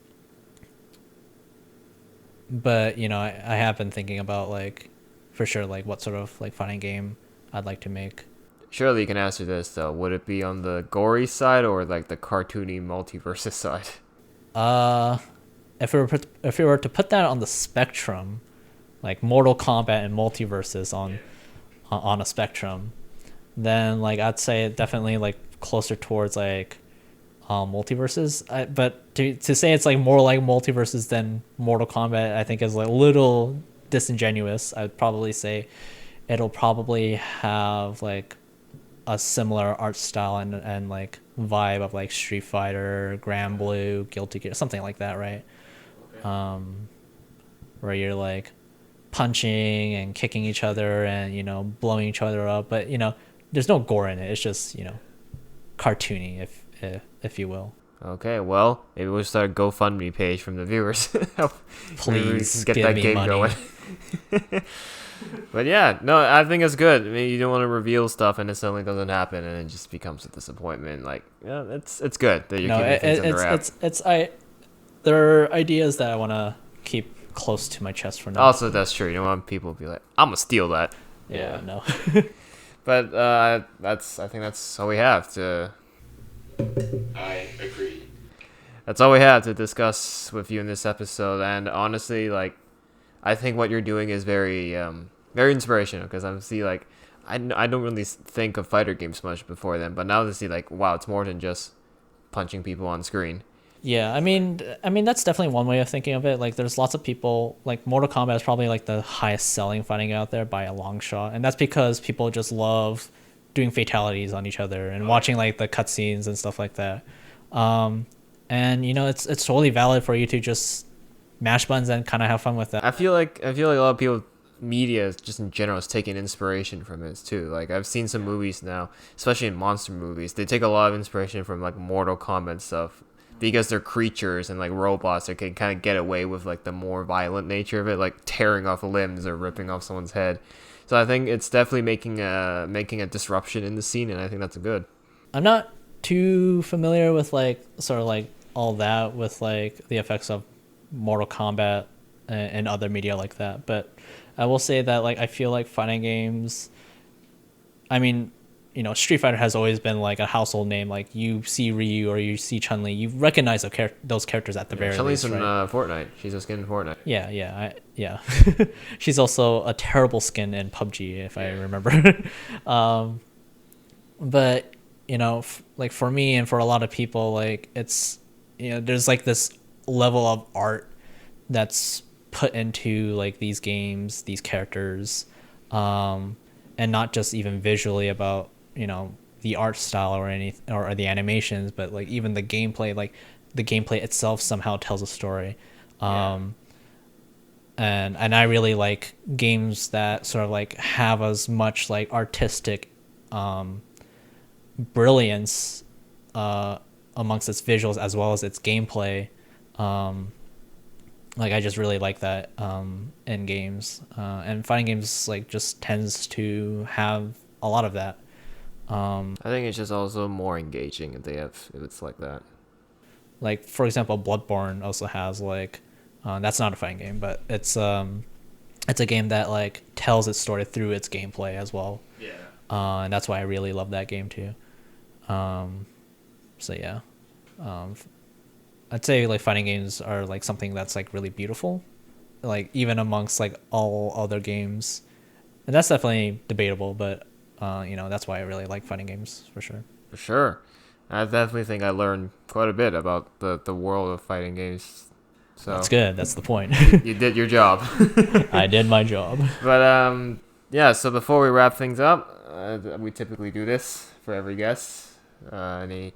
Speaker 2: I have been thinking about like for sure like what sort of like fighting game I'd like to make.
Speaker 1: Surely you can answer this though. Would it be on the gory side or like the cartoony multiverse side?
Speaker 2: If we were to put that on the spectrum, like Mortal Kombat and multiverses on a spectrum, then like I'd say definitely like closer towards like multiverses. But to say it's like more like multiverses than Mortal Kombat, I think is like a little disingenuous. I'd probably say it'll probably have like a similar art style and like vibe of like Street Fighter, Grand Blue, Guilty Gear, something like that, right? Where you're like punching and kicking each other and blowing each other up, but there's no gore in it. It's just cartoony, if you will.
Speaker 1: Okay, well, maybe we'll start a GoFundMe page from the viewers.
Speaker 2: Please
Speaker 1: get
Speaker 2: give
Speaker 1: that
Speaker 2: me
Speaker 1: game
Speaker 2: money.
Speaker 1: going. But yeah, no, I think it's good. I mean, you don't want to reveal stuff and it suddenly doesn't happen and it just becomes a disappointment. Like, yeah, it's good that you're keeping things under wraps.
Speaker 2: There are ideas that I want to keep close to my chest for now.
Speaker 1: Also, that's true. You don't want people to be like, I'm gonna steal that.
Speaker 2: Yeah, no.
Speaker 1: But I think that's all we have to.
Speaker 4: I agree.
Speaker 1: That's all we have to discuss with you in this episode. And honestly, like, I think what you're doing is very, very inspirational because I see like, I don't really think of fighter games much before then, but now to see like, wow, it's more than just punching people on screen.
Speaker 2: Yeah, I mean that's definitely one way of thinking of it. Like there's lots of people, like Mortal Kombat is probably like the highest selling fighting game out there by a long shot, and that's because people just love doing fatalities on each other and watching like the cutscenes and stuff like that. And it's totally valid for you to just mash buttons and kind of have fun with that.
Speaker 1: I feel like a lot of people, media just in general, is taking inspiration from it too. Like I've seen some movies now, especially in monster movies, they take a lot of inspiration from like Mortal Kombat stuff. Because they're creatures and like robots that can kind of get away with like the more violent nature of it, like tearing off limbs or ripping off someone's head. So I think it's definitely making a disruption in the scene, and I think that's good.
Speaker 2: I'm not too familiar with like sort of like all that with like the effects of Mortal Kombat and other media like that, but I will say that like I feel like fighting games, I mean, Street Fighter has always been like a household name. Like you see Ryu or you see Chun-Li, you recognize those characters at the very
Speaker 1: Chun-Li's
Speaker 2: least,
Speaker 1: in
Speaker 2: right?
Speaker 1: Fortnite. She's a skin in Fortnite.
Speaker 2: Yeah. She's also a terrible skin in PUBG, if I remember. But like for me and for a lot of people, like it's there's like this level of art that's put into like these games, these characters, and not just even visually about the art style or the animations, but like even the gameplay, like the gameplay itself somehow tells a story. And and I really like games that sort of like have as much like artistic brilliance amongst its visuals as well as its gameplay. Like I just really like that in games, and fighting games like just tends to have a lot of that.
Speaker 1: I think it's just also more engaging if it's like that.
Speaker 2: Like for example, Bloodborne also has like that's not a fighting game, but it's a game that like tells its story through its gameplay as well.
Speaker 1: Yeah.
Speaker 2: And that's why I really love that game too. So yeah, I'd say like fighting games are like something that's like really beautiful, like even amongst like all other games, and that's definitely debatable, but that's why I really like fighting games for sure.
Speaker 1: For sure. I definitely think I learned quite a bit about the world of fighting games. So
Speaker 2: That's good. That's the point.
Speaker 1: you did your job.
Speaker 2: I did my job.
Speaker 1: But yeah. So before we wrap things up, we typically do this for every guest. Any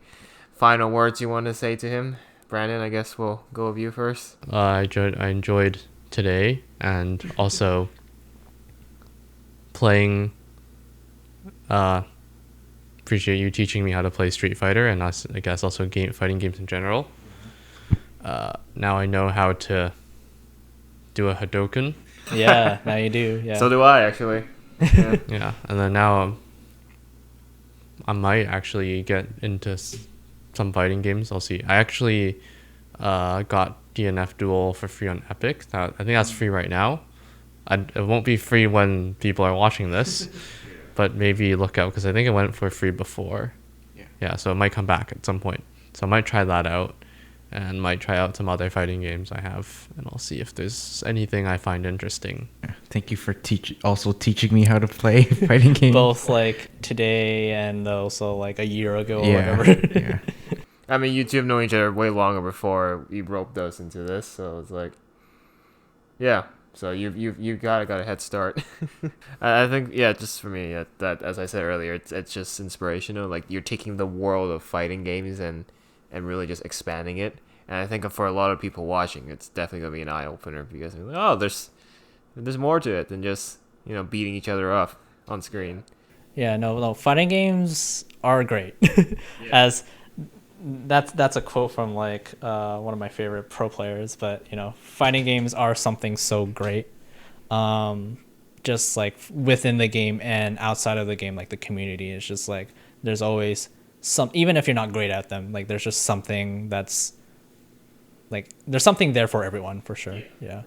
Speaker 1: final words you want to say to him, Brandon? I guess we'll go with you first.
Speaker 4: I enjoyed today, and also playing. Appreciate you teaching me how to play Street Fighter, and I guess also fighting games in general. Now I know how to do a Hadouken.
Speaker 2: Yeah, now you do. Yeah.
Speaker 1: So do I, actually. Yeah.
Speaker 4: Yeah, and then now I might actually get into some fighting games. I'll see. I actually got DNF Duel for free on Epic. I think that's free right now. It won't be free when people are watching this, but maybe look out because I think it went for free before. Yeah, so it might come back at some point. So I might try that out, and might try out some other fighting games I have, and I'll see if there's anything I find interesting.
Speaker 3: Thank you for teaching me how to play fighting games.
Speaker 2: Both like today and also like a year ago or
Speaker 3: Yeah,
Speaker 2: whatever.
Speaker 3: yeah.
Speaker 1: I mean, you two have known each other way longer before you roped us into this, so it's like, yeah. So you got a head start. I think, yeah, just for me, that as I said earlier, it's just inspirational. Like you're taking the world of fighting games and really just expanding it. And I think for a lot of people watching, it's definitely gonna be an eye opener because they're like, oh, there's more to it than just beating each other up on screen.
Speaker 2: Yeah, no, fighting games are great. As that's a quote from like one of my favorite pro players, but fighting games are something so great. Just like within the game and outside of the game, like the community is just like there's always even if you're not great at them, like there's just something that's like there's something there for everyone for sure. Yeah.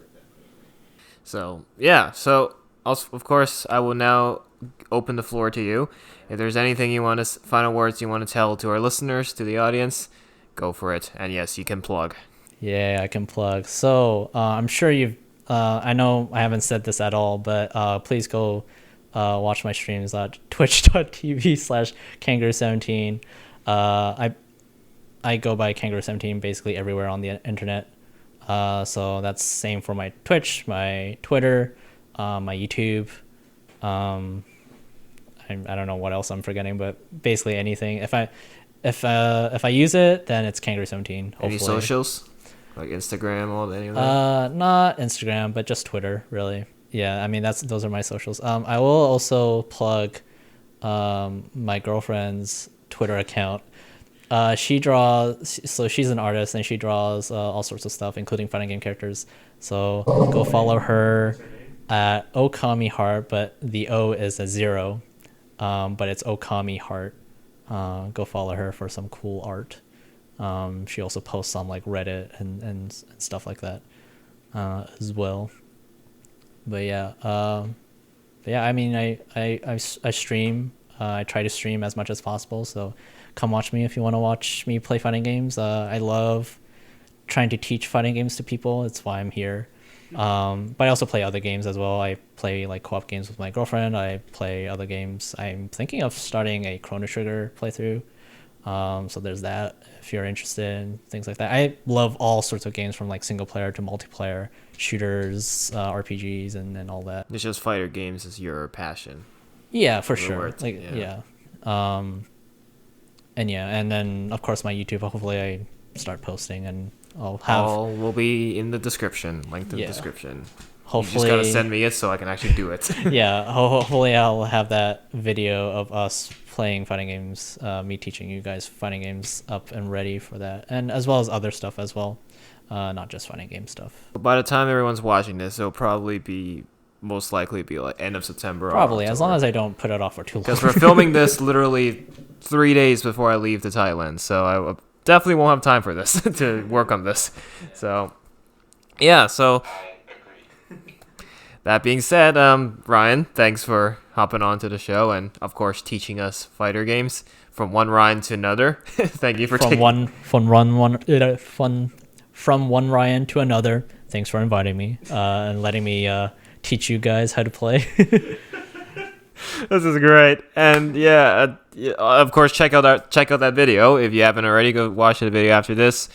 Speaker 1: So yeah, also, of course, I will now open the floor to you. If there's anything you want to, final words you want to tell to our listeners, to the audience, go for it. And yes, you can plug.
Speaker 2: Yeah, I can plug. So I'm sure I know I haven't said this at all, but please go watch my streams at twitch.tv/kangaroo17. I go by kangaroo17 basically everywhere on the internet. So that's same for my Twitch, my Twitter, my YouTube. I don't know what else I'm forgetting, but basically anything. If I use it, then it's kangaroo17.
Speaker 1: Any socials? Like Instagram or any of that?
Speaker 2: Not Instagram, but just Twitter, really. Yeah, I mean those are my socials. I will also plug my girlfriend's Twitter account. She draws, so she's an artist and she draws all sorts of stuff, including fighting game characters. So go follow her at Okami Heart, but the O is a 0, but it's Okami Heart. Go follow her for some cool art. She also posts on like Reddit and stuff like that as well. But yeah, I mean I stream. I try to stream as much as possible. So come watch me if you want to watch me play fighting games. I love trying to teach fighting games to people. It's why I'm here. But I also play other games as well. I play like co-op games with my girlfriend. I play other games. I'm thinking of starting a Chrono Trigger playthrough. So there's that if you're interested in things like that. I love all sorts of games from like single player to multiplayer, shooters, RPGs, and all that.
Speaker 1: It's just fighter games is your passion.
Speaker 2: Yeah, for sure. Like yeah. And yeah, and then of course my YouTube. Hopefully I start posting and I'll have.
Speaker 1: All will be in the description. Linked in the description.
Speaker 2: hopefully,
Speaker 1: you just gotta send me it so I can actually do it.
Speaker 2: yeah, hopefully I'll have that video of us playing fighting games, me teaching you guys fighting games up and ready for that, and as well as other stuff as well, not just fighting game stuff.
Speaker 1: By the time everyone's watching this, it'll probably be most likely be like end of September.
Speaker 2: Probably, as long as I don't put it off for too long.
Speaker 1: Because we're filming this literally 3 days before I leave to Thailand, so I definitely won't have time for this to work on this. So, yeah. So that being said, Ryan, thanks for hopping on to the show and of course teaching us fighter games from one Ryan to another. Thank you for
Speaker 2: from one Ryan to another. Thanks for inviting me and letting me teach you guys how to play.
Speaker 1: This is great, and of course check out that video if you haven't already. Go watch the video after this.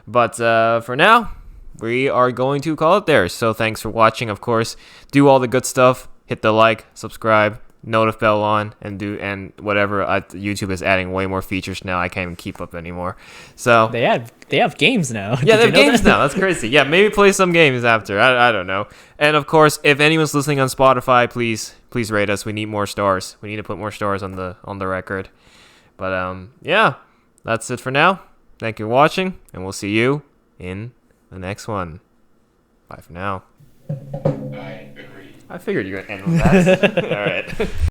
Speaker 1: But for now, we are going to call it there. So thanks for watching. Of course, do all the good stuff. Hit the like, subscribe, notif bell on, and whatever. YouTube is adding way more features now. I can't even keep up anymore. So
Speaker 2: they have games now.
Speaker 1: Yeah, they have games now. That's crazy. Yeah, maybe play some games after. I don't know. And of course, if anyone's listening on Spotify, please rate us. We need more stars. We need to put more stars on the record. But yeah, that's it for now. Thank you for watching, and we'll see you in the next one. Bye for now. I agree. I figured you were gonna end with that. All right.